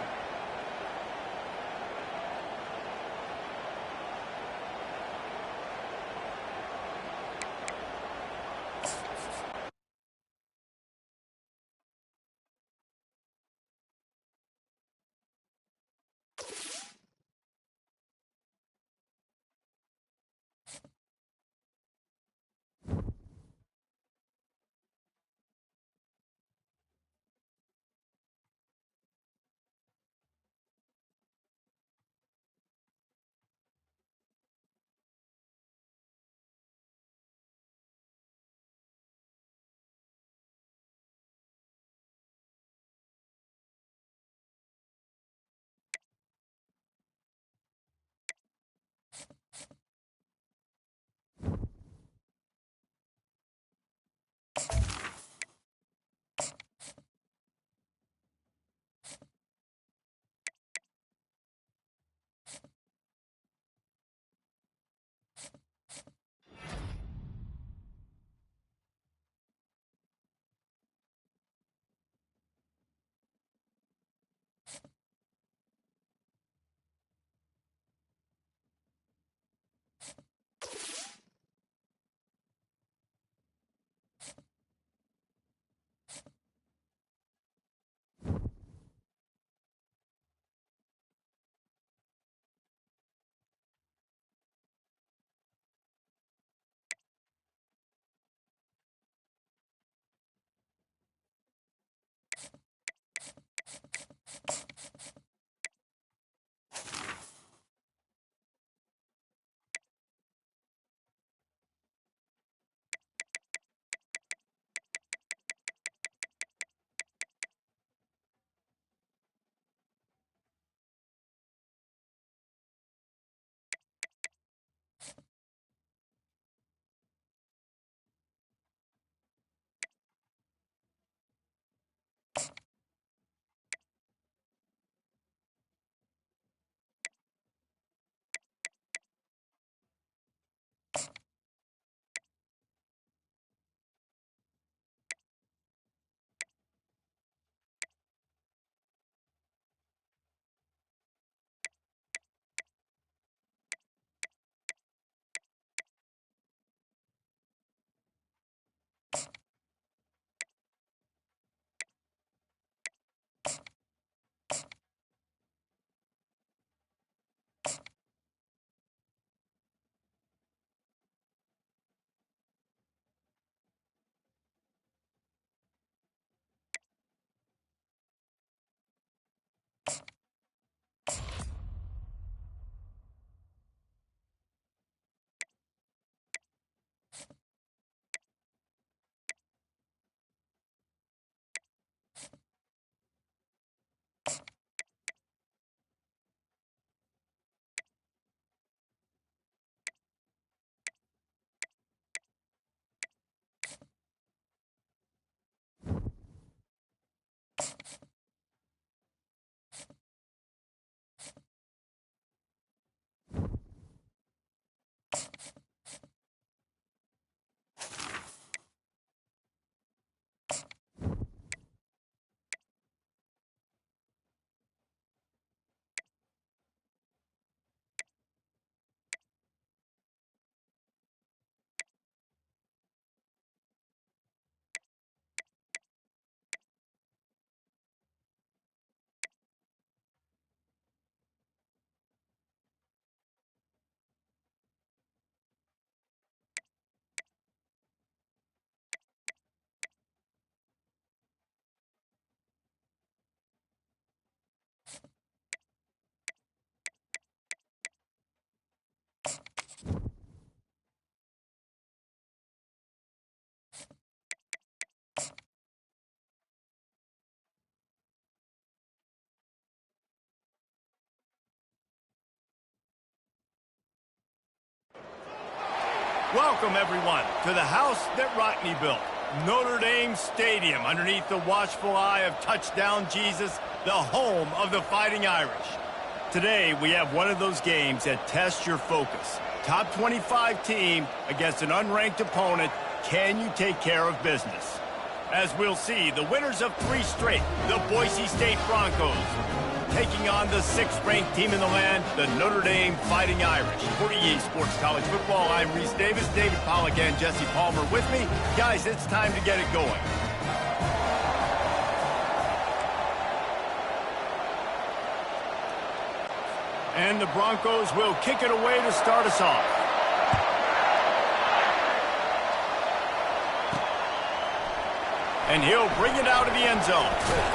Welcome, everyone, to the house that Rockne built, Notre Dame Stadium, underneath the watchful eye of Touchdown Jesus, the home of the Fighting Irish. Today, we have one of those games that tests your focus. Top 25 team against an unranked opponent. Can you take care of business? As we'll see, the winners of 3 straight, the Boise State Broncos, taking on the 6th-ranked team in the land, the Notre Dame Fighting Irish. For EA Sports College Football, I'm Reese Davis, David Pollack, and Jesse Palmer with me. Guys, it's time to get it going. And the Broncos will kick it away to start us off. And he'll bring it out of the end zone.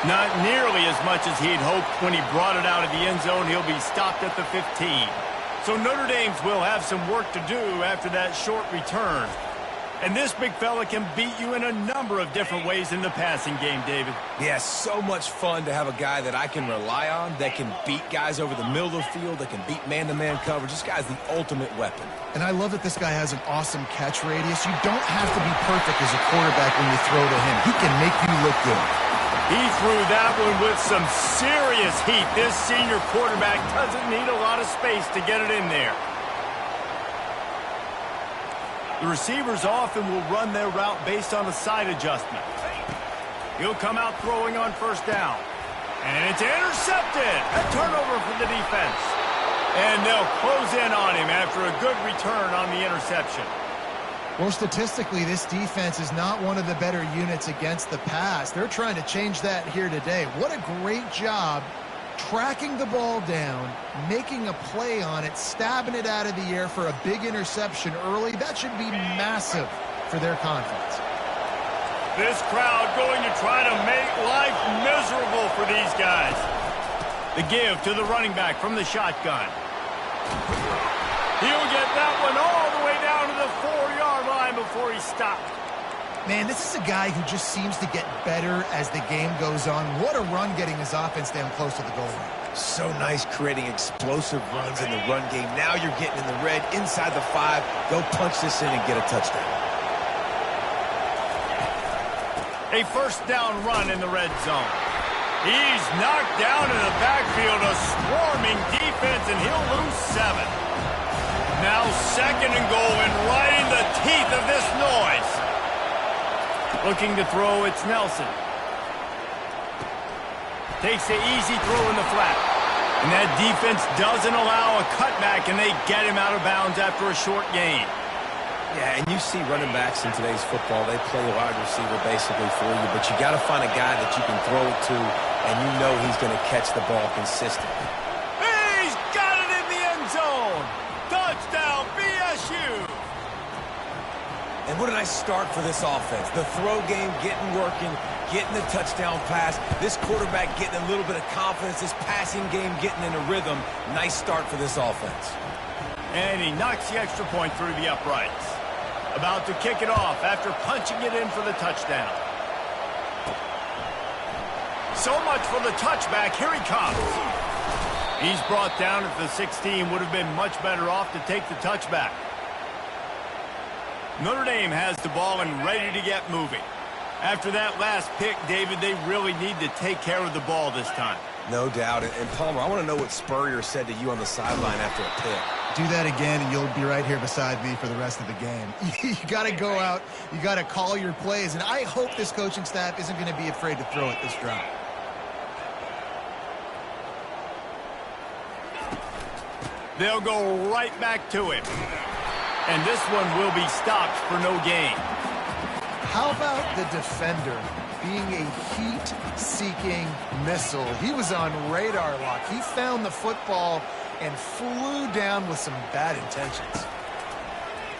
Not nearly as much as he'd hoped when he brought it out of the end zone. He'll be stopped at the 15. So Notre Dame's will have some work to do after that short return. And this big fella can beat you in a number of different ways in the passing game, David. Yeah, so much fun to have a guy that I can rely on, that can beat guys over the middle of the field, that can beat man-to-man coverage. This guy's the ultimate weapon. And I love that this guy has an awesome catch radius. You don't have to be perfect as a quarterback when you throw to him. He can make you look good. He threw that one with some serious heat. This senior quarterback doesn't need a lot of space to get it in there. The receivers often will run their route based on a side adjustment. He'll come out throwing on first down. And it's intercepted. A turnover for the defense. And they'll close in on him after a good return on the interception. Well, statistically, this defense is not one of the better units against the pass. They're trying to change that here today. What a great job tracking the ball down, making a play on it, stabbing it out of the air for a big interception early. That should be massive for their confidence. This crowd going to try to make life miserable for these guys. The give to the running back from the shotgun. He'll get that one all the way down to the 4-yard line before he stopped. Man, this is a guy who just seems to get better as the game goes on. What a run getting his offense down close to the goal line. So nice creating explosive runs in the run game. Now you're getting in the red, inside the 5. Go punch this in and get a touchdown. A first down run in the red zone. He's knocked down in the backfield, a swarming defense, and he'll lose 7. Now 2nd and goal, and right in the teeth of this noise. Looking to throw, it's Nelson. Takes the easy throw in the flat. And that defense doesn't allow a cutback, and they get him out of bounds after a short gain. Yeah, and you see running backs in today's football, they play wide receiver basically for you, but you got to find a guy that you can throw it to, and you know he's going to catch the ball consistently. He's got it in the end zone. Touchdown, BSU. And what a nice start for this offense. The throw game getting working, getting the touchdown pass. This quarterback getting a little bit of confidence. This passing game getting in a rhythm. Nice start for this offense. And he knocks the extra point through the uprights. About to kick it off after punching it in for the touchdown. So much for the touchback. Here he comes. He's brought down at the 16. Would have been much better off to take the touchback. Notre Dame has the ball and ready to get moving. After that last pick, David, they really need to take care of the ball this time. No doubt. And Palmer, I want to know what Spurrier said to you on the sideline after a pick. Do that again, and you'll be right here beside me for the rest of the game. You got to go out. You got to call your plays. And I hope this coaching staff isn't going to be afraid to throw it this drive. They'll go right back to him. And this one will be stopped for no gain. How about the defender being a heat-seeking missile? He was on radar lock. He found the football and flew down with some bad intentions.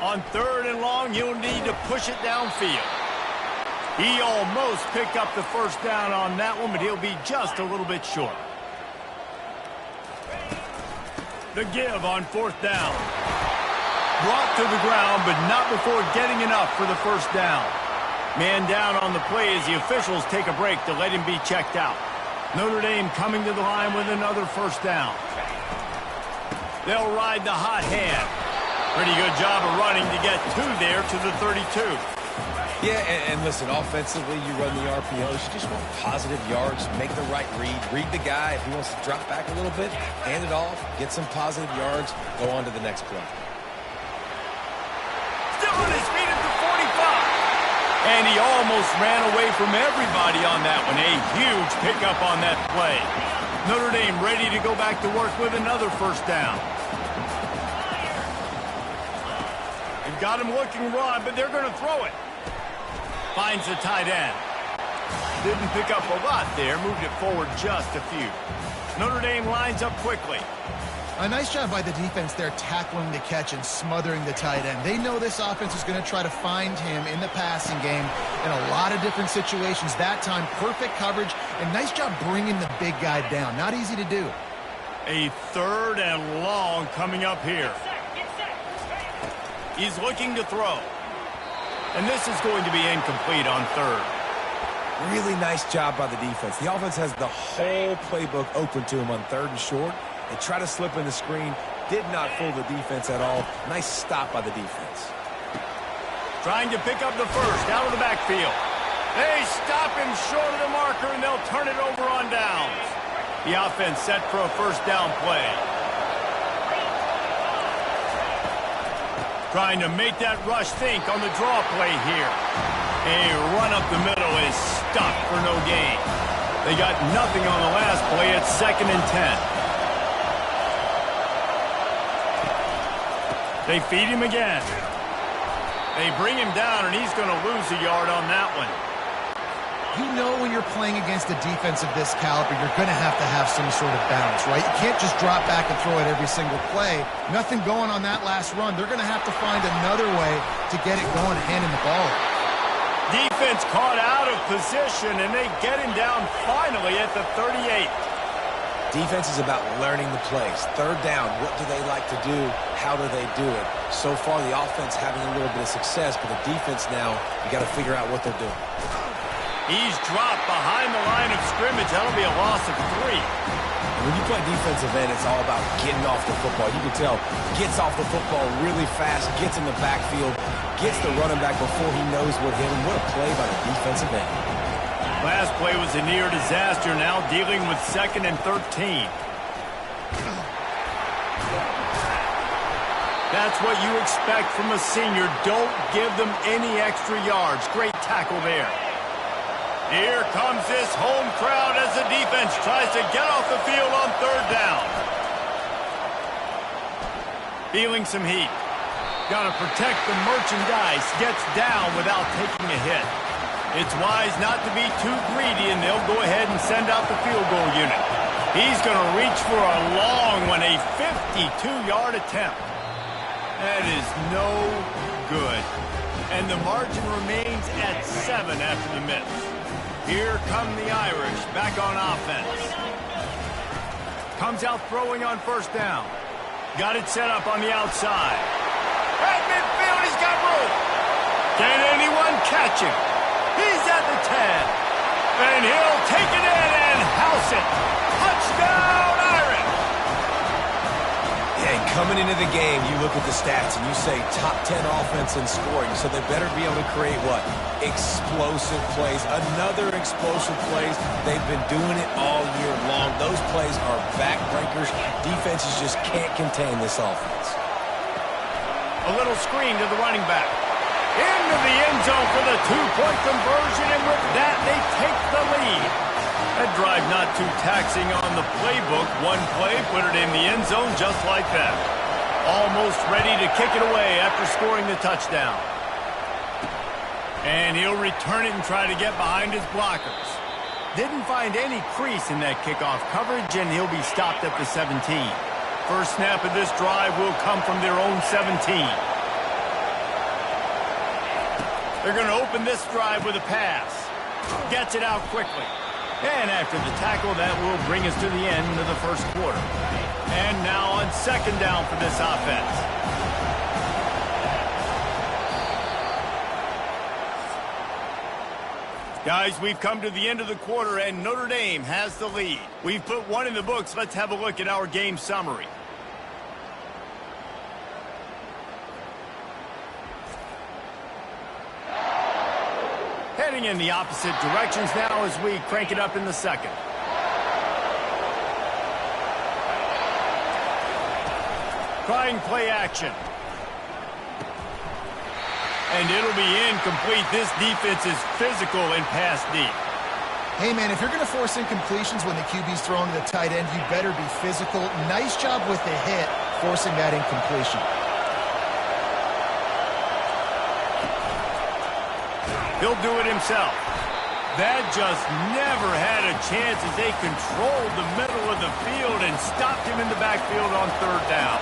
On 3rd and long, he'll need to push it downfield. He almost picked up the first down on that one, but he'll be just a little bit short. The give on 4th down. Brought to the ground, but not before getting enough for the first down. Man down on the play as the officials take a break to let him be checked out. Notre Dame coming to the line with another first down. They'll ride the hot hand. Pretty good job of running to get 2 there to the 32. Yeah, and listen, offensively, you run the RPOs. You just want positive yards, make the right read the guy. If he wants to drop back a little bit, hand it off, get some positive yards, go on to the next play. Still on his feet at the 45. And he almost ran away from everybody on that one. A huge pickup on that play. Notre Dame ready to go back to work with another first down. They've got him looking run, but they're going to throw it. Finds the tight end. Didn't pick up a lot there. Moved it forward just a few. Notre Dame lines up quickly. A nice job by the defense there tackling the catch and smothering the tight end. They know this offense is going to try to find him in the passing game in a lot of different situations. That time, perfect coverage, and nice job bringing the big guy down. Not easy to do. A 3rd and long coming up here. He's looking to throw. And this is going to be incomplete on 3rd. Really nice job by the defense. The offense has the whole playbook open to him on 3rd and short. They try to slip in the screen. Did not fool the defense at all. Nice stop by the defense. Trying to pick up the first out of the backfield. They stop him short of the marker, and they'll turn it over on downs. The offense set for a first down play. Trying to make that rush think on the draw play here. A run up the middle is stuck for no gain. They got nothing on the last play. It's 2nd and 10. They feed him again. They bring him down, and he's going to lose a yard on that one. You know when you're playing against a defense of this caliber, you're going to have some sort of balance, right? You can't just drop back and throw it every single play. Nothing going on that last run. They're going to have to find another way to get it going, handing the ball. Defense caught out of position, and they get him down finally at the 38. Defense is about learning the plays. 3rd down, what do they like to do? How do they do it? So far, the offense having a little bit of success, but the defense now, you got to figure out what they're doing. He's dropped behind the line of scrimmage. That'll be a loss of 3. When you play defensive end, it's all about getting off the football. You can tell, gets off the football really fast, gets in the backfield, gets the running back before he knows what hit him. What a play by the defensive end. Last play was a near disaster, now dealing with 2nd and 13. That's what you expect from a senior. Don't give them any extra yards. Great tackle there. Here comes this home crowd as the defense tries to get off the field on 3rd down. Feeling some heat. Got to protect the merchandise. Gets down without taking a hit. It's wise not to be too greedy, and they'll go ahead and send out the field goal unit. He's going to reach for a long one, a 52-yard attempt. That is no good. And the margin remains at 7 after the miss. Here come the Irish back on offense. Comes out throwing on 1st down. Got it set up on the outside. At midfield, he's got room. Can anyone catch him? He's at the 10. And he'll take it in and house it. Touchdown, Irish! And coming into the game, you look at the stats and you say top 10 offense in scoring, so they better be able to create what? Explosive plays. Another explosive plays. They've been doing it all year long. Those plays are backbreakers. Defenses just can't contain this offense. A little screen to the running back. Into the end zone for the 2-point conversion, and with that, they take the lead. That drive not too taxing on the playbook. One play, put it in the end zone just like that. Almost ready to kick it away after scoring the touchdown. And he'll return it and try to get behind his blockers. Didn't find any crease in that kickoff coverage, and he'll be stopped at the 17. First snap of this drive will come from their own 17. They're going to open this drive with a pass. Gets it out quickly. And after the tackle, that will bring us to the end of the first quarter. And now on 2nd down for this offense. Guys, we've come to the end of the quarter, and Notre Dame has the lead. We've put one in the books. Let's have a look at our game summary. Heading in the opposite directions now as we crank it up in the second. Trying play action. And it'll be incomplete. This defense is physical and pass deep. Hey, man, if you're going to force incompletions when the QB's throwing to the tight end, you better be physical. Nice job with the hit, forcing that incompletion. He'll do it himself. That just never had a chance as they controlled the middle of the field and stopped him in the backfield on third down.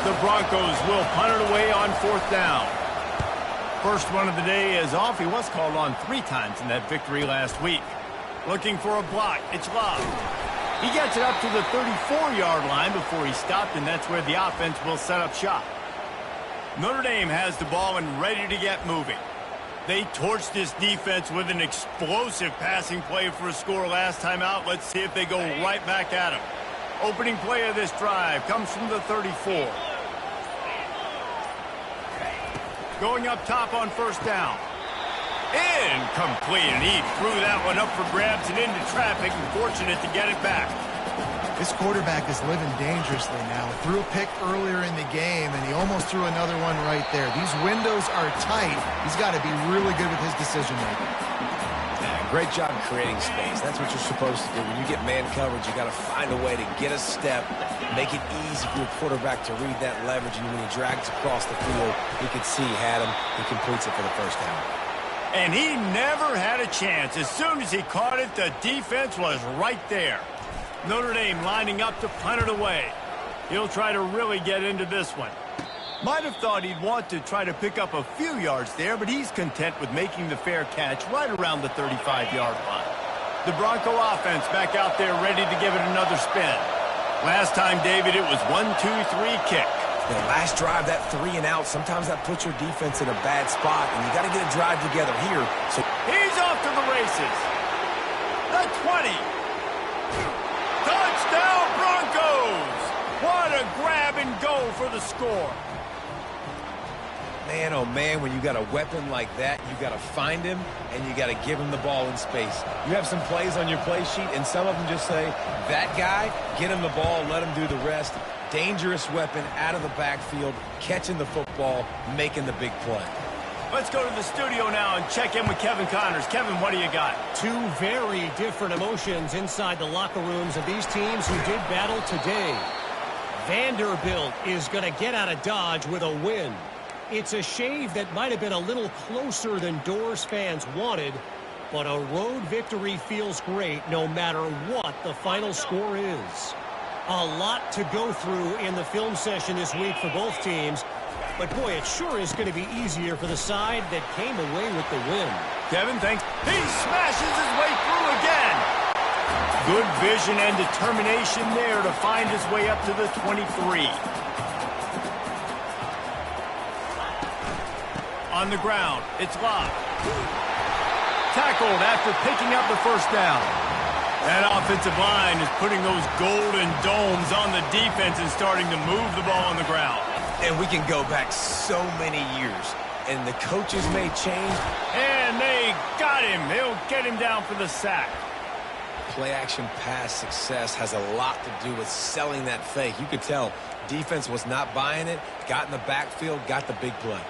The Broncos will punt it away on fourth down. First one of the day is off. He was called on 3 times in that victory last week. Looking for a block. It's Love. He gets it up to the 34-yard line before he stopped, and that's where the offense will set up shop. Notre Dame has the ball and ready to get moving. They torched this defense with an explosive passing play for a score last time out. Let's see if they go right back at him. Opening play of this drive comes from the 34. Going up top on first down. Incomplete, and he threw that one up for grabs and into traffic, and fortunate to get it back. This quarterback is living dangerously now. Threw a pick earlier in the game, and he almost threw another one right there. These windows are tight. He's got to be really good with his decision-making. Great job creating space. That's what you're supposed to do. When you get man coverage, you got to find a way to get a step, make it easy for your quarterback to read that leverage, and when he drags across the field, you can see he had him. He completes it for the first down. And he never had a chance. As soon as he caught it, the defense was right there. Notre Dame lining up to punt it away. He'll try to really get into this one. Might have thought he'd want to try to pick up a few yards there, but he's content with making the fair catch right around the 35-yard line. The Bronco offense back out there ready to give it another spin. Last time, David, it was 1-2-3 kick. The last drive, that 3 and out, sometimes that puts your defense in a bad spot, and you got to get a drive together here. So he's off to the races. The 20. Touchdown, Broncos! What a grab and go for the score. Man, oh man, when you got a weapon like that, you got to find him, and you got to give him the ball in space. You have some plays on your play sheet, and some of them just say, that guy, get him the ball, let him do the rest. Dangerous weapon out of the backfield, catching the football, making the big play. Let's go to the studio now and check in with Kevin Connors. Kevin, what do you got? 2 very different emotions inside the locker rooms of these teams who did battle today. Vanderbilt is going to get out of Dodge with a win. It's a shave that might have been a little closer than Doors fans wanted, but a road victory feels great no matter what the final score is. A lot to go through in the film session this week for both teams, but boy, it sure is going to be easier for the side that came away with the win. Kevin, thanks. He smashes his way through again. Good vision and determination there to find his way up to the 23. On the ground, it's Love. Tackled after picking up the first down. That offensive line is putting those golden domes on the defense and starting to move the ball on the ground. And we can go back so many years, and the coaches may change. And they got him. They'll get him down for the sack. Play-action pass success has a lot to do with selling that fake. You could tell defense was not buying it, got in the backfield, got the big play.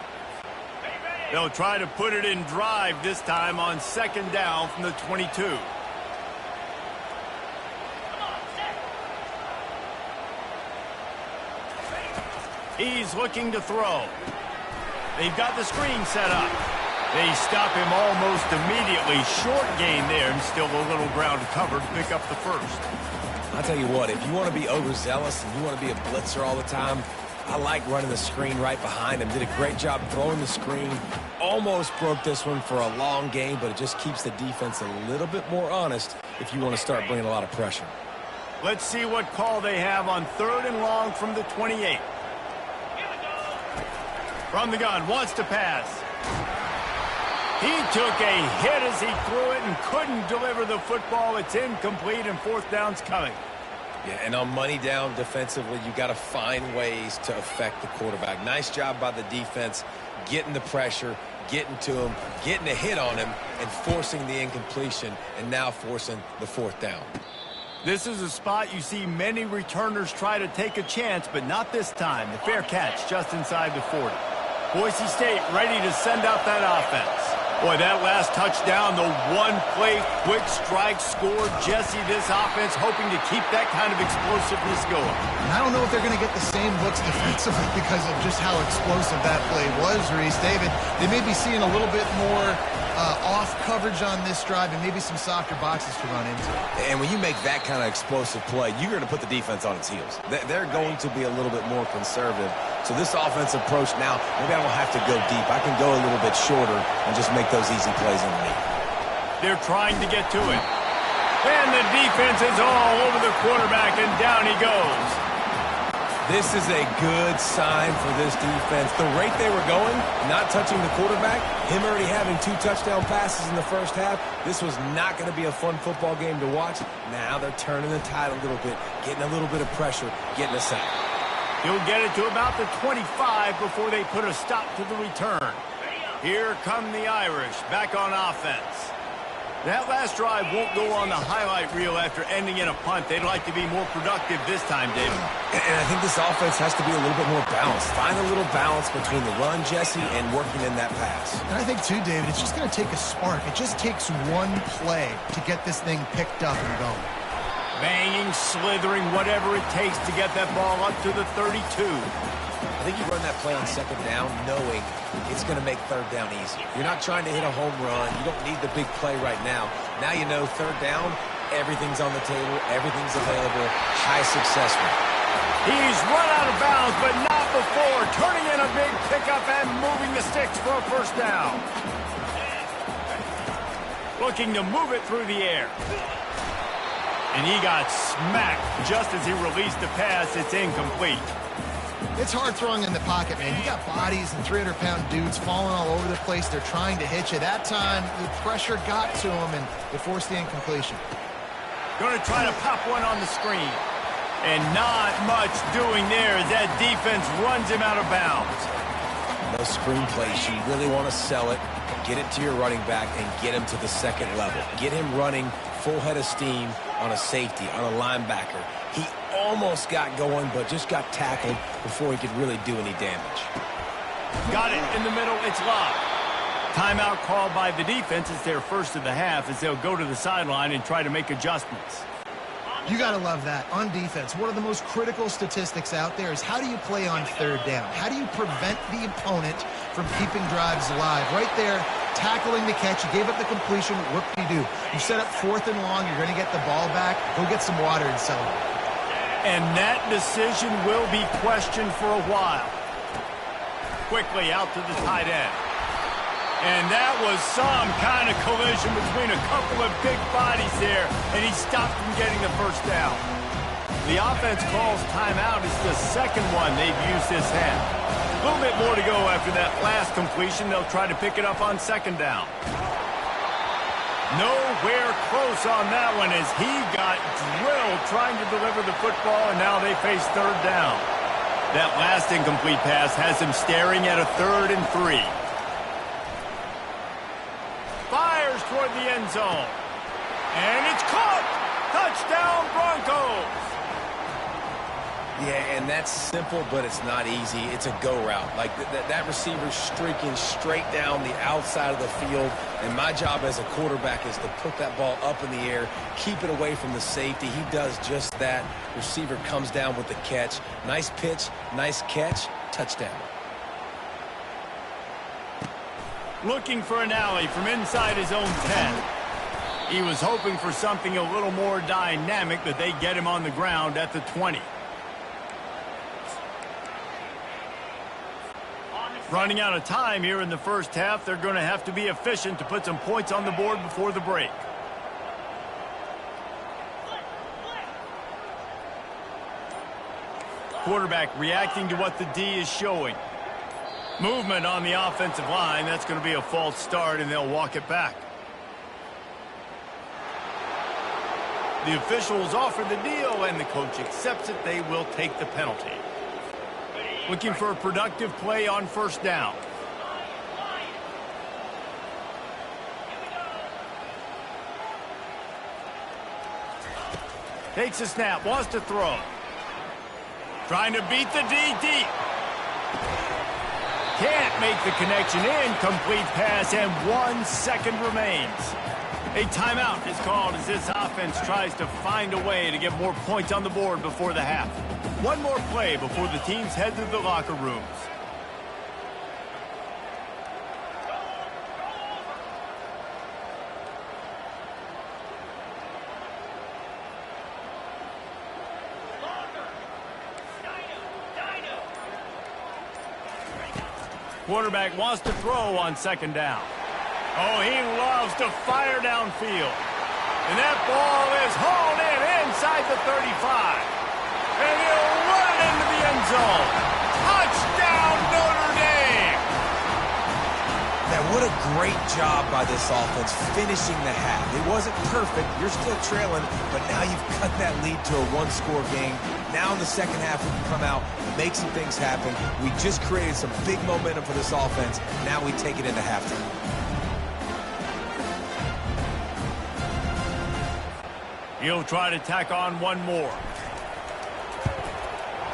They'll try to put it in drive this time on second down from the 22. He's looking to throw. They've got the screen set up. They stop him almost immediately. Short gain there, and still a little ground covered to pick up the first. I'll tell you what, if you want to be overzealous and you want to be a blitzer all the time, I like running the screen right behind him. Did a great job throwing the screen. Almost broke this one for a long game, but it just keeps the defense a little bit more honest if you want to start bringing a lot of pressure. Let's see what call they have on 3rd and long from the 28. From the gun, wants to pass. He took a hit as he threw it and couldn't deliver the football. It's incomplete, and 4th down's coming. Yeah, and on money down defensively, you got to find ways to affect the quarterback. Nice job by the defense, getting the pressure, getting to him, getting a hit on him, and forcing the incompletion, and now forcing the fourth down. This is a spot you see many returners try to take a chance, but not this time. The fair catch just inside the 40. Boise State ready to send out that offense. Boy, that last touchdown, the one-play quick strike scored. Jesse, this offense hoping to keep that kind of explosiveness going. And I don't know if they're going to get the same looks defensively because of just how explosive that play was, Reese. David, they may be seeing a little bit more off coverage on this drive and maybe some softer boxes to run into. And when you make that kind of explosive play, you're going to put the defense on its heels. They're going to be a little bit more conservative. So this offensive approach now, maybe I don't have to go deep. I can go a little bit shorter and just make those easy plays underneath. They're trying to get to it. And the defense is all over the quarterback, and down he goes. This is a good sign for this defense. The rate they were going, not touching the quarterback, him already having 2 touchdown passes in the first half, this was not going to be a fun football game to watch. Now they're turning the tide a little bit, getting a little bit of pressure, getting a sack. He'll get it to about the 25 before they put a stop to the return. Here come the Irish, back on offense. That last drive won't go on the highlight reel after ending in a punt. They'd like to be more productive this time, David. And I think this offense has to be a little bit more balanced. Find a little balance between the run, Jesse, and working in that pass. And I think, too, David, it's just going to take a spark. It just takes one play to get this thing picked up and going. Banging, slithering, whatever it takes to get that ball up to the 32. I think you run that play on second down knowing it's going to make third down easy. You're not trying to hit a home run. You don't need the big play right now. Now you know third down, everything's on the table, everything's available, high success rate. He's run out of bounds, but not before. Turning in a big pickup and moving the sticks for a first down. Looking to move it through the air. And he got smacked just as he released the pass. It's incomplete. It's hard throwing in the pocket, man. You got bodies and 300-pound dudes falling all over the place. They're trying to hit you. That time, the pressure got to him, and it forced the incompletion. Going to try to pop one on the screen. And not much doing there as that defense runs him out of bounds. Those screen plays, you really want to sell it, get it to your running back, and get him to the second level. Get him running full head of steam on a safety, on a linebacker. He almost got going, but just got tackled before he could really do any damage. Got it in the middle. It's locked. Timeout called by the defense. It's their first of the half as they'll go to the sideline and try to make adjustments. You got to love that. On defense, one of the most critical statistics out there is how do you play on third down? How do you prevent the opponent from keeping drives alive? Right there, tackling the catch. You gave up the completion. What do? You set up 4th and long. You're going to get the ball back. Go get some water and celebrate. And that decision will be questioned for a while. Quickly out to the tight end. And that was some kind of collision between a couple of big bodies there, and he stopped from getting the first down. The offense calls timeout. It's the second one they've used this half. A little bit more to go after that last completion. They'll try to pick it up on second down. Nowhere close on that one as he got drilled trying to deliver the football, and now they face third down. That last incomplete pass has him staring at a 3rd and 3. Fires toward the end zone. And it's caught! Touchdown Broncos! Yeah, and that's simple, but it's not easy. It's a go route. Like that receiver's streaking straight down the outside of the field, and my job as a quarterback is to put that ball up in the air, keep it away from the safety. He does just that. Receiver comes down with the catch. Nice pitch, nice catch, touchdown. Looking for an alley from inside his own 10. He was hoping for something a little more dynamic, but they get him on the ground at the 20. Running out of time here in the first half. They're going to have to be efficient to put some points on the board before the break. Quarterback reacting to what the D is showing. Movement on the offensive line. That's going to be a false start, and they'll walk it back. The officials offer the deal, and the coach accepts it. They will take the penalty. Looking for a productive play on first down. Takes a snap, wants to throw. Trying to beat the D deep. Can't make the connection. Incomplete pass, and 1 second remains. A timeout is called as this offense tries to find a way to get more points on the board before the half. One more play before the teams head to the locker rooms. Quarterback wants to throw on second down. Oh, he loves to fire downfield. And that ball is hauled in inside the 35. And he'll run it into the end zone. Touchdown, Notre Dame! Man, what a great job by this offense finishing the half. It wasn't perfect. You're still trailing, but now you've cut that lead to a one-score game. Now in the second half, we can come out, make some things happen. We just created some big momentum for this offense. Now we take it into halftime. He'll try to tack on one more.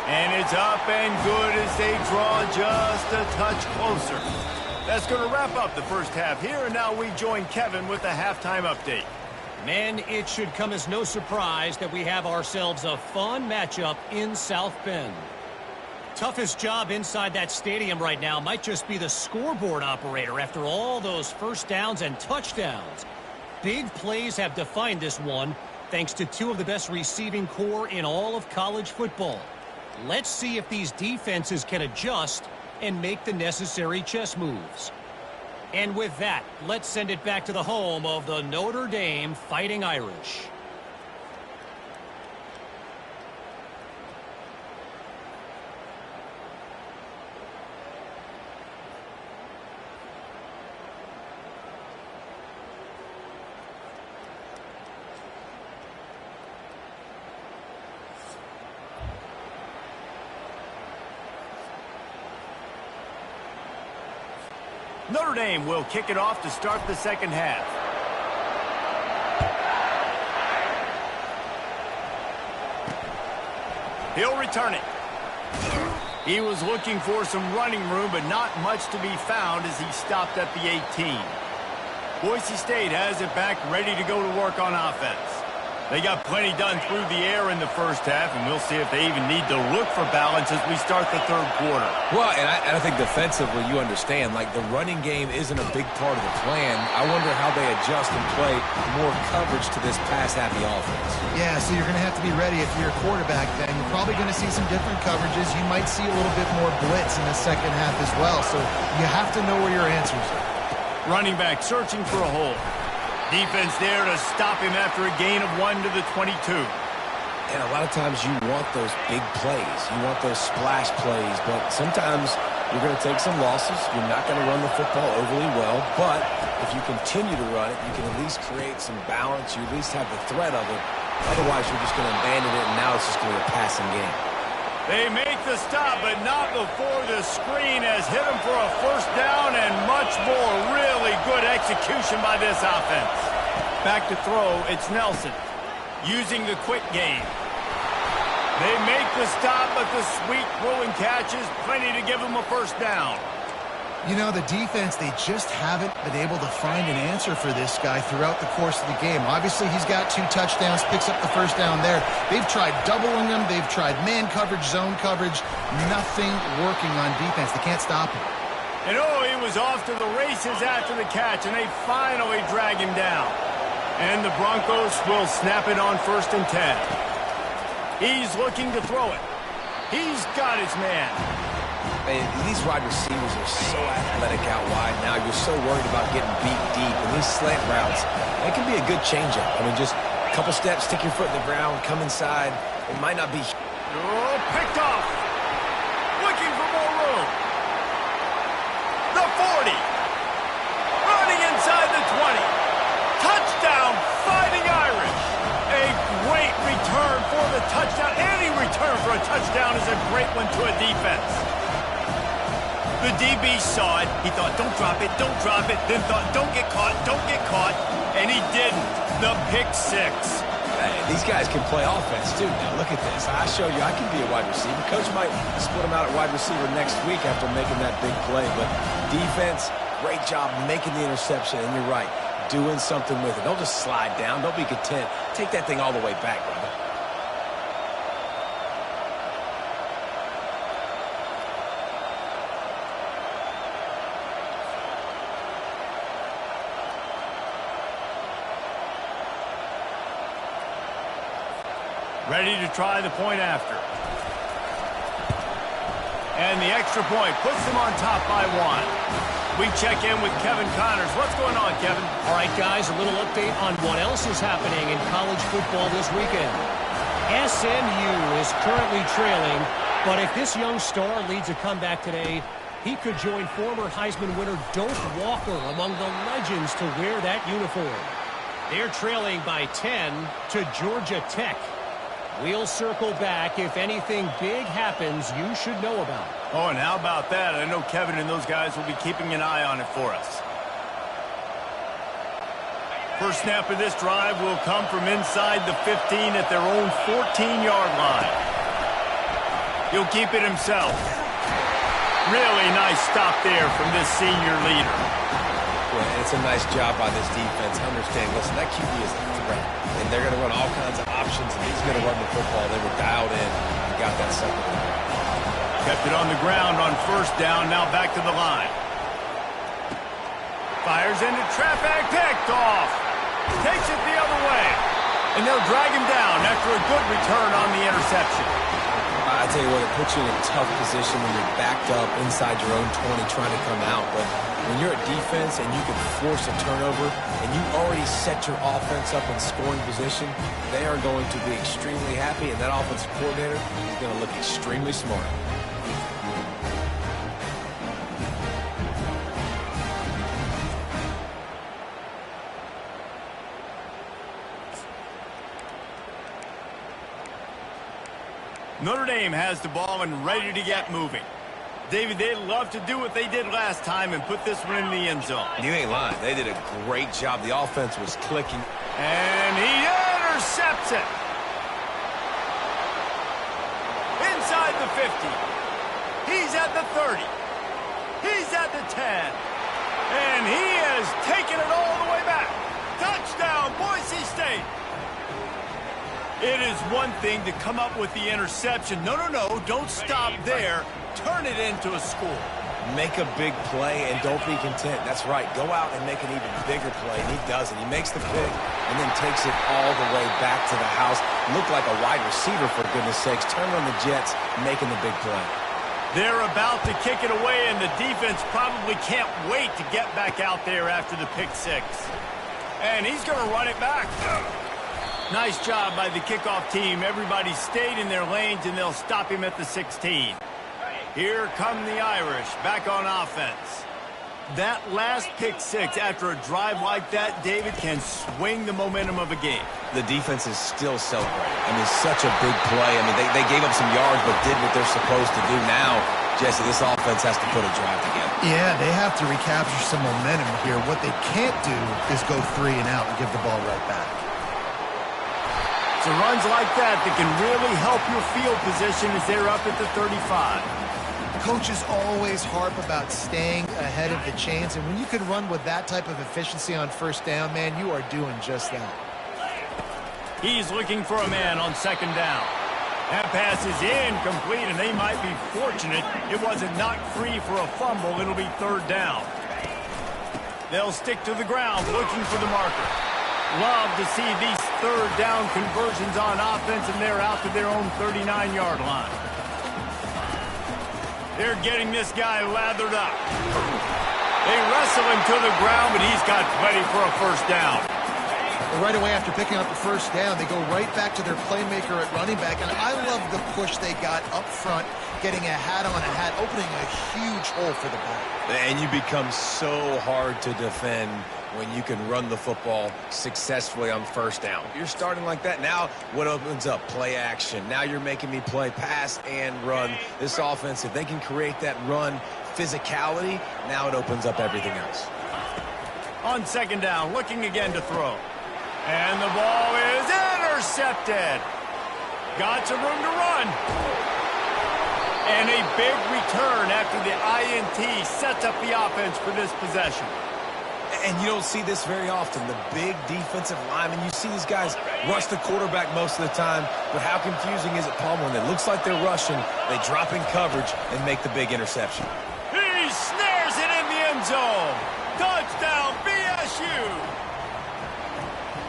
And it's up and good as they draw just a touch closer. That's going to wrap up the first half here, and now we join Kevin with the halftime update. Men, it should come as no surprise that we have ourselves a fun matchup in South Bend. Toughest job inside that stadium right now might just be the scoreboard operator after all those first downs and touchdowns. Big plays have defined this one, thanks to two of the best receiving core in all of college football. Let's see if these defenses can adjust and make the necessary chess moves. And with that, let's send it back to the home of the Notre Dame Fighting Irish. Notre Dame will kick it off to start the second half. He'll return it. He was looking for some running room, but not much to be found as he stopped at the 18. Boise State has it back, ready to go to work on offense. They got plenty done through the air in the first half, and we'll see if they even need to look for balance as we start the third quarter. Well, and I think defensively, you understand, like the running game isn't a big part of the plan. I wonder how they adjust and play more coverage to this pass-happy offense. Yeah, so you're going to have to be ready if you're a quarterback then. You're probably going to see some different coverages. You might see a little bit more blitz in the second half as well, so you have to know where your answers are. Running back searching for a hole. Defense there to stop him after a gain of 1 to the 22. And a lot of times you want those big plays. You want those splash plays, but sometimes you're going to take some losses. You're not going to run the football overly well, but if you continue to run it, you can at least create some balance. You at least have the threat of it. Otherwise, you're just going to abandon it, and now it's just going to be a passing game. They make the stop, but not before the screen has hit him for a first down and much more. Really good execution by this offense. Back to throw, it's Nelson. Using the quick game. They make the stop, but the sweet throwing catch is plenty to give him a first down. You know, the defense, they just haven't been able to find an answer for this guy throughout the course of the game. Obviously, he's got 2 touchdowns, picks up the first down there. They've tried doubling him. They've tried man coverage, zone coverage. Nothing working on defense. They can't stop him. And oh, he was off to the races after the catch, and they finally drag him down. And the Broncos will snap it on 1st and 10. He's looking to throw it. He's got his man. Man, these wide receivers are so athletic out wide now. You're so worried about getting beat deep. And these slant routes, that can be a good changeup. I mean, just a couple steps, stick your foot in the ground, come inside. It might not be... Oh, picked off. Looking for more room. The 40. Running inside the 20. Touchdown, Fighting Irish. A great return for the touchdown. Any return for a touchdown is a great one to a defense. The DB saw it. He thought, don't drop it, don't drop it. Then thought, don't get caught, and he didn't. The pick 6. Hey, these guys can play offense, too. Now, look at this. I show you I can be a wide receiver. Coach might split him out at wide receiver next week after making that big play. But defense, great job making the interception. And you're right, doing something with it. Don't just slide down. Don't be content. Take that thing all the way back, brother. Ready to try the point after. And the extra point puts them on top by 1. We check in with Kevin Connors. What's going on, Kevin? All right, guys, a little update on what else is happening in college football this weekend. SMU is currently trailing, but if this young star leads a comeback today, he could join former Heisman winner Doak Walker among the legends to wear that uniform. They're trailing by 10 to Georgia Tech. We'll circle back if anything big happens you should know about. Oh, and how about that? I know Kevin and those guys will be keeping an eye on it for us. First snap of this drive will come from inside the 15 at their own 14-yard line. He'll keep it himself. Really nice stop there from this senior leader. Yeah, it's a nice job by this defense. Understand, listen, that QB is a threat. And they're going to run all kinds of options, and he's going to run the football. They were dialed in and got that second one. Kept it on the ground on first down, now back to the line. Fires into traffic, picked off. Takes it the other way. And they'll drag him down after a good return on the interception. I tell you what, it puts you in a tough position when you're backed up inside your own 20 trying to come out. But when you're a defense and you can force a turnover and you already set your offense up in scoring position, they are going to be extremely happy, and that offensive coordinator is going to look extremely smart. Notre Dame has the ball and ready to get moving. David, they'd love to do what they did last time and put this one in the end zone. You ain't lying. They did a great job. The offense was clicking. And he intercepts it. Inside the 50. He's at the 30. He's at the 10. And he has taken it all the way back. Touchdown, Boise State. It is one thing to come up with the interception. No, don't stop there. Turn it into a score. Make a big play and don't be content. That's right. Go out and make an even bigger play, and he does it. He makes the pick and then takes it all the way back to the house. Looked like a wide receiver, for goodness sakes. Turn on the Jets, making the big play. They're about to kick it away, and the defense probably can't wait to get back out there after the pick six. And he's going to run it back. Nice job by the kickoff team. Everybody stayed in their lanes, and they'll stop him at the 16. Here come the Irish, back on offense. That last pick six after a drive like that, David, can swing the momentum of a game. The defense is still celebrating. I mean, such a big play. I mean, they gave up some yards but did what they're supposed to do. Now, Jesse, this offense has to put a drive together. Yeah, they have to recapture some momentum here. What they can't do is go 3 and out and give the ball right back. So runs like that can really help your field position as they're up at the 35. Coaches always harp about staying ahead of the chains, and when you can run with that type of efficiency on first down, man, you are doing just that. He's looking for a man on second down. That pass is incomplete, and they might be fortunate it wasn't knocked free for a fumble. It'll be third down. They'll stick to the ground looking for the marker. Love to see these third down conversions on offense, and they're out to their own 39-yard line. They're getting this guy lathered up. They wrestle him to the ground, but he's got plenty for a first down. Well, right away after picking up the first down, they go right back to their playmaker at running back, and I love the push they got up front, getting a hat on a hat, opening a huge hole for the back. And you become so hard to defend when you can run the football successfully on first down. You're starting like that. Now what opens up? Play action. Now you're making me play pass and run. This offense, if they can create that run physicality, now it opens up everything else. On second down, looking again to throw. And the ball is Intercepted. Got some room to run. And a big return after the INT sets up the offense for this possession. And you don't see this very often. The big defensive linemen, you see these guys rush the quarterback most of the time, but how confusing is it, Palmer, when it looks like they're rushing, they drop in coverage and make the big interception. He snares it in the end zone. Touchdown, BSU.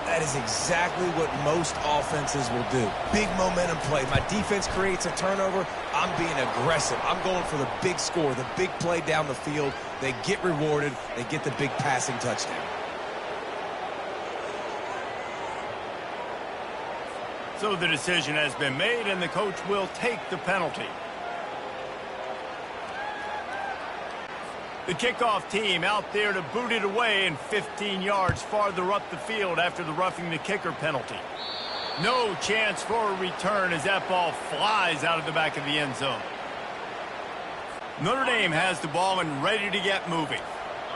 That is exactly what most offenses will do. Big momentum play. My defense creates a turnover. I'm being aggressive. I'm going for the big score, the big play down the field. They get rewarded. They get the big passing touchdown. So the decision has been made, and the coach will take the penalty. The kickoff team out there to boot it away and 15 yards farther up the field after the roughing the kicker penalty. No chance for a return as that ball flies out of the back of the end zone. Notre Dame has the ball and ready to get moving.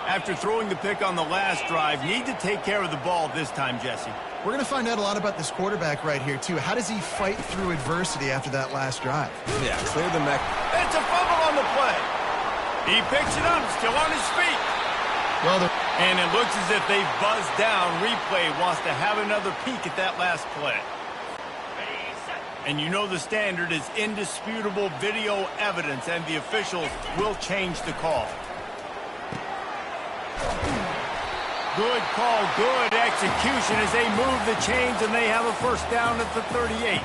After throwing the pick on the last drive, need to take care of the ball this time, Jesse. We're going to find out a lot about this quarterback right here, too. How does he fight through adversity after that last drive? Yeah, clear the neck. It's a fumble on the play. He picks it up, still on his feet. Well, and it looks as if they've buzzed down. Replay wants to have another peek at that last play. And you know the standard is indisputable video evidence, and the officials will change the call. Good call, good execution as they move the chains, and they have a first down at the 38.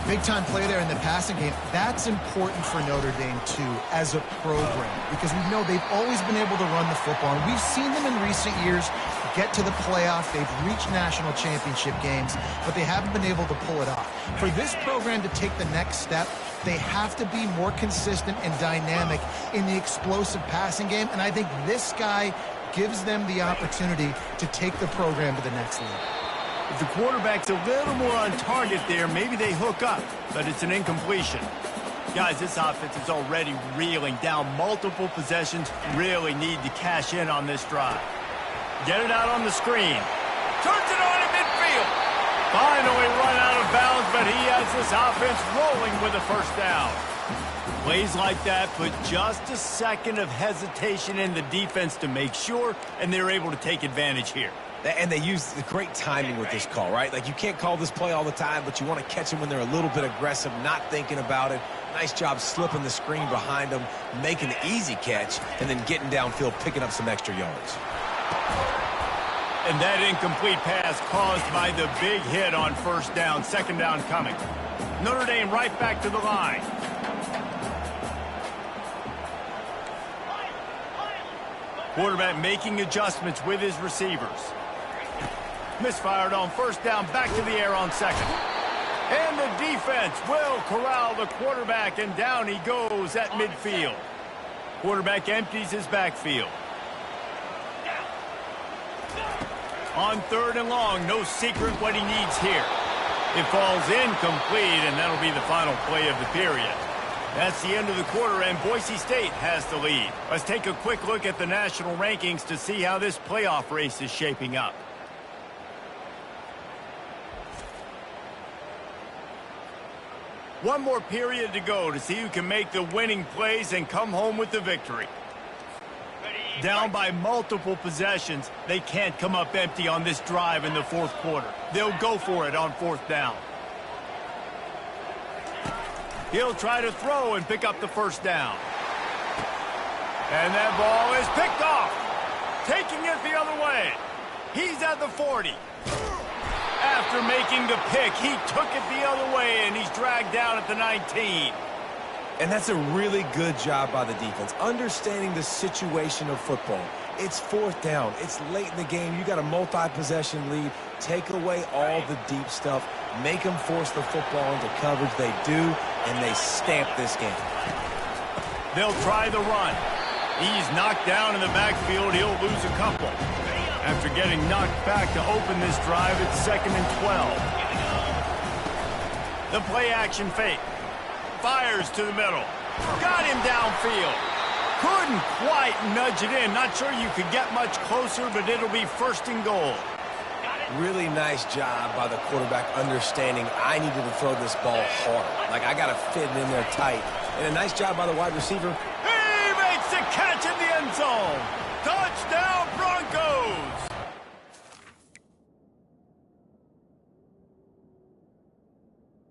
Big-time play there in the passing game. That's important for Notre Dame, too, as a program, because we know they've always been able to run the football, and we've seen them in recent years get to the playoff. They've reached national championship games, but they haven't been able to pull it off. For this program to take the next step, they have to be more consistent and dynamic in the explosive passing game, and I think this guy gives them the opportunity to take the program to the next level. If the quarterback's a little more on target there, maybe they hook up, but it's an incompletion. Guys, this offense is already reeling down multiple possessions. Really need to cash in on this drive. Get it out on the screen. Turns it on in midfield. Finally run out of bounds, but he has this offense rolling with a first down. Plays like that put just a second of hesitation in the defense to make sure, and they're able to take advantage here. And they use the great timing with this call, right? Like, you can't call this play all the time, but you want to catch them when they're a little bit aggressive, not thinking about it. Nice job slipping the screen behind them, making the easy catch, and then getting downfield, picking up some extra yards. And that incomplete pass caused by the big hit on first down, second down coming. Notre Dame right back to the line. Quarterback making adjustments with his receivers. Misfired on first down, back to the air on second. And the defense will corral the quarterback, and down he goes at midfield. Quarterback empties his backfield. On third and long, no secret what he needs here. It falls incomplete, and that'll be the final play of the period. That's the end of the quarter, and Boise State has the lead. Let's take a quick look at the national rankings to see how this playoff race is shaping up. One more period to go to see who can make the winning plays and come home with the victory. Down by multiple possessions, they can't come up empty on this drive in the fourth quarter. They'll go for it on fourth down. He'll try to throw and pick up the first down. And that ball is picked off. Taking it the other way. He's at the 40. After making the pick, he took it the other way, and he's dragged down at the 19. And that's a really good job by the defense, understanding the situation of football. It's fourth down. It's late in the game. You got a multi-possession lead. Take away all the deep stuff. Make them force the football into coverage. They do, and they stamp this game. They'll try the run. He's knocked down in the backfield. He'll lose a couple. After getting knocked back to open this drive, it's 2nd and 12. The play action fake. Fires to the middle. Got him downfield. Couldn't quite nudge it in. Not sure you could get much closer, but it'll be 1st and goal. Really nice job by the quarterback understanding I needed to throw this ball hard. Like, I got to fit it in there tight. And a nice job by the wide receiver. He makes the catch in the end zone.